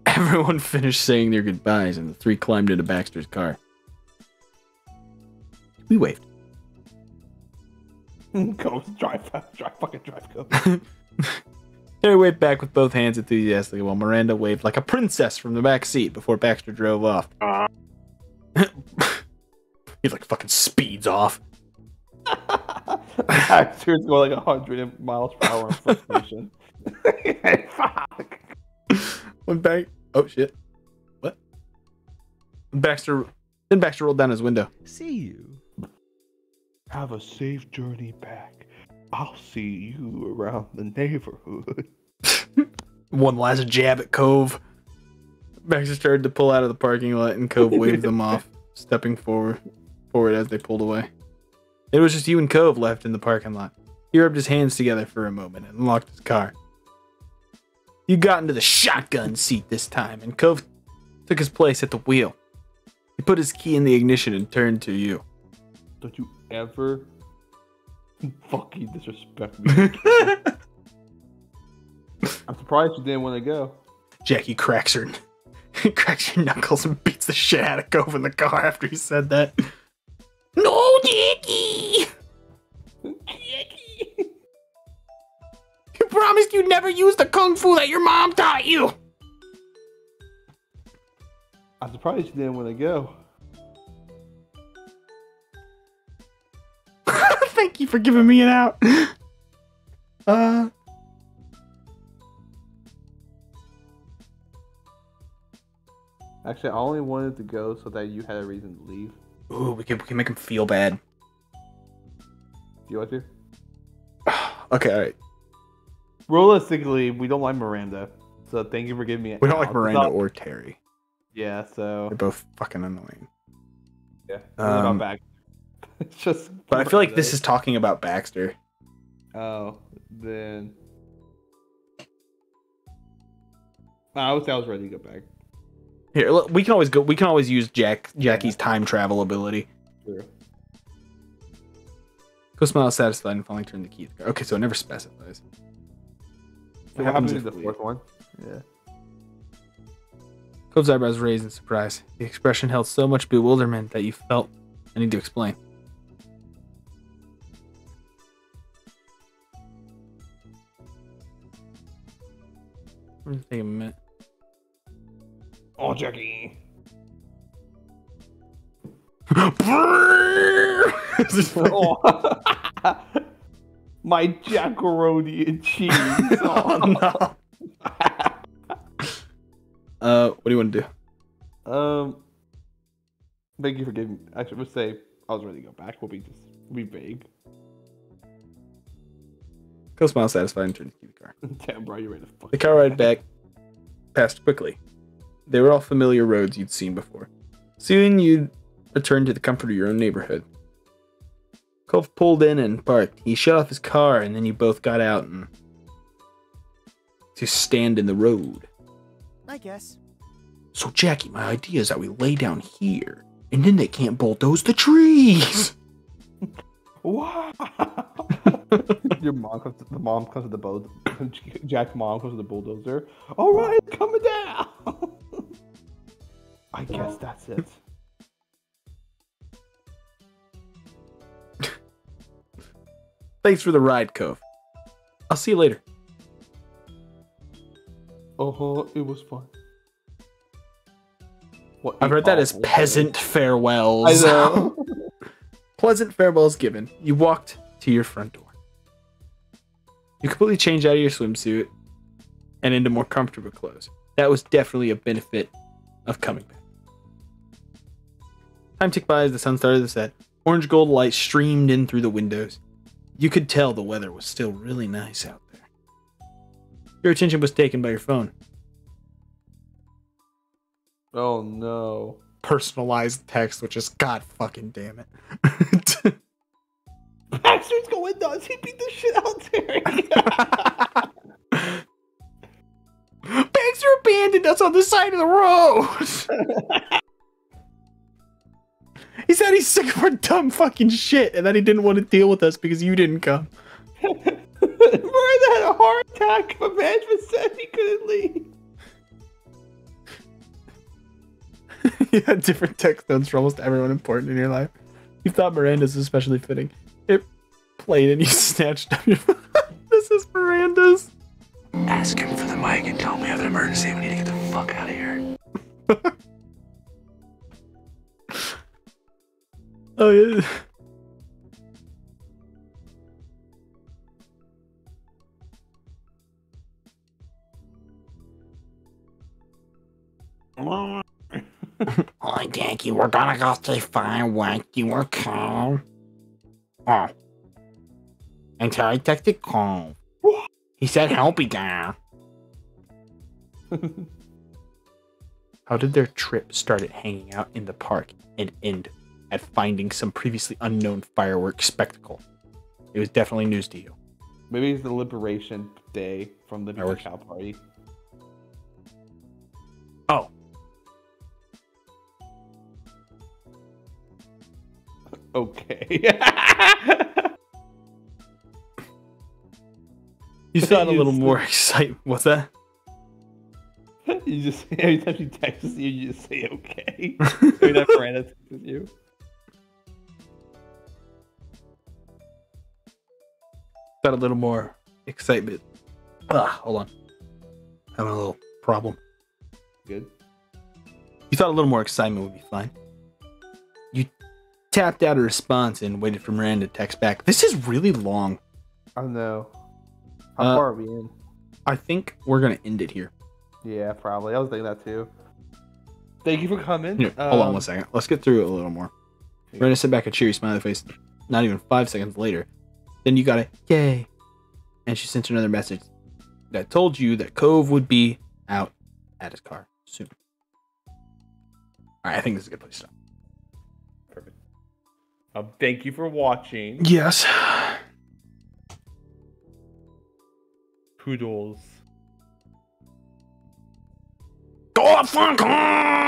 Everyone finished saying their goodbyes, and the three climbed into Baxter's car. We waved. Go drive, fucking drive, go. Terry waved back with both hands enthusiastically while Miranda waved like a princess from the back seat before Baxter drove off. He like fucking speeds off. Baxter's going like 100 miles per hour in frustration. Fuck. When oh shit. What? Baxter rolled down his window. See you. Have a safe journey back. I'll see you around the neighborhood. One last jab at Cove. Baxter started to pull out of the parking lot, and Cove waved them off, stepping forward as they pulled away. It was just you and Cove left in the parking lot. He rubbed his hands together for a moment and unlocked his car. You got into the shotgun seat this time, and Cove took his place at the wheel. He put his key in the ignition and turned to you. Don't you ever fucking disrespect me again. I'm surprised you didn't want to go. Jackie cracks her knuckles and beats the shit out of Cove in the car after he said that. No, Jackie! Jackie! You promised you'd never use the kung fu that your mom taught you! I'm surprised you didn't want to go. Thank you for giving me an out. Actually, I only wanted to go so that you had a reason to leave. Ooh, we can make him feel bad. Do you want to? Okay, alright. Realistically, we don't like Miranda. So thank you for giving me an We don't like out. Miranda or Terry. Yeah, so... They're both fucking annoying. Yeah. It's about back. It's just... But I feel like Miranda. this is talking about Baxter. Oh, then... I would say I was ready to go back. Here, we can always go. We can always use Jackie's time travel ability. True. Go smile satisfied and finally turn the key. Okay, so it never specifies. What happens in the fourth one? Yeah. Cove's eyebrows raised in surprise. The expression held so much bewilderment that you felt I need to explain. Take a minute. Oh, Jackie. Oh. My jackaroni and cheese. Oh, no. What do you want to do? Thank you for giving. Actually, let's say I was ready to go back. We'll be vague. Go smile satisfied and turn to the car. Damn, bro, you ready to fuck? The car ride back passed quickly. They were all familiar roads you'd seen before. Soon you'd return to the comfort of your own neighborhood. Cove pulled in and parked. He shut off his car, and then you both got out and to stand in the road. I guess. So, Jackie, my idea is that we lay down here, and then they can't bulldoze the trees. Wow. The mom comes to the boat. Jack's mom comes to the bulldozer. All right, coming down. I guess that's it. Thanks for the ride, Cove. I'll see you later. It was fun. What, I've heard that as peasant farewells. I know. Pleasant farewells given. You walked to your front door. You completely changed out of your swimsuit and into more comfortable clothes. That was definitely a benefit of coming back. Time ticked by as the sun started to set. Orange gold light streamed in through the windows. You could tell the weather was still really nice out there. Your attention was taken by your phone. Oh no. Personalized text, which is god fucking damn it. Baxter's going nuts. He beat the shit out there. Baxter abandoned us on the side of the road. He said he's sick of our dumb fucking shit and that he didn't want to deal with us because you didn't come. Miranda had a heart attack, but management said he couldn't leave. You had different text tones for almost everyone important in your life. You thought Miranda's especially fitting. It played and you snatched up your phone. This is Miranda's. Ask him for the mic and tell me I have an emergency. We need to get the fuck out of here. Oh, yeah. Hi, Jackie, we're gonna go see fireworks. You were calm. Oh. Until I texted Cove. He said help me down. How did their trip start at hanging out in the park and end at finding some previously unknown fireworks spectacle? It was definitely news to you. Maybe it's the liberation day from the Fireworks. cow party. Oh. Okay. You thought a You little just- more excitement. What's that? You just every time she texts you, you just say okay. Every time Miranda texts you. Thought a little more excitement. Hold on. Having a little problem. Good. You thought a little more excitement would be fine. You tapped out a response and waited for Miranda to text back. This is really long. I don't know. How far are we in? I think we're going to end it here. Yeah, probably. I was thinking that too. Thank you for coming. Here, hold on 1 second. Let's get through it a little more. Miranda sent back a cheery smiley face. Not even 5 seconds later. Then you got a yay. And she sent another message that told you that Cove would be out at his car soon. Alright, I think this is a good place to stop. Perfect. Thank you for watching. Yes. Poodles. Oh, fuck!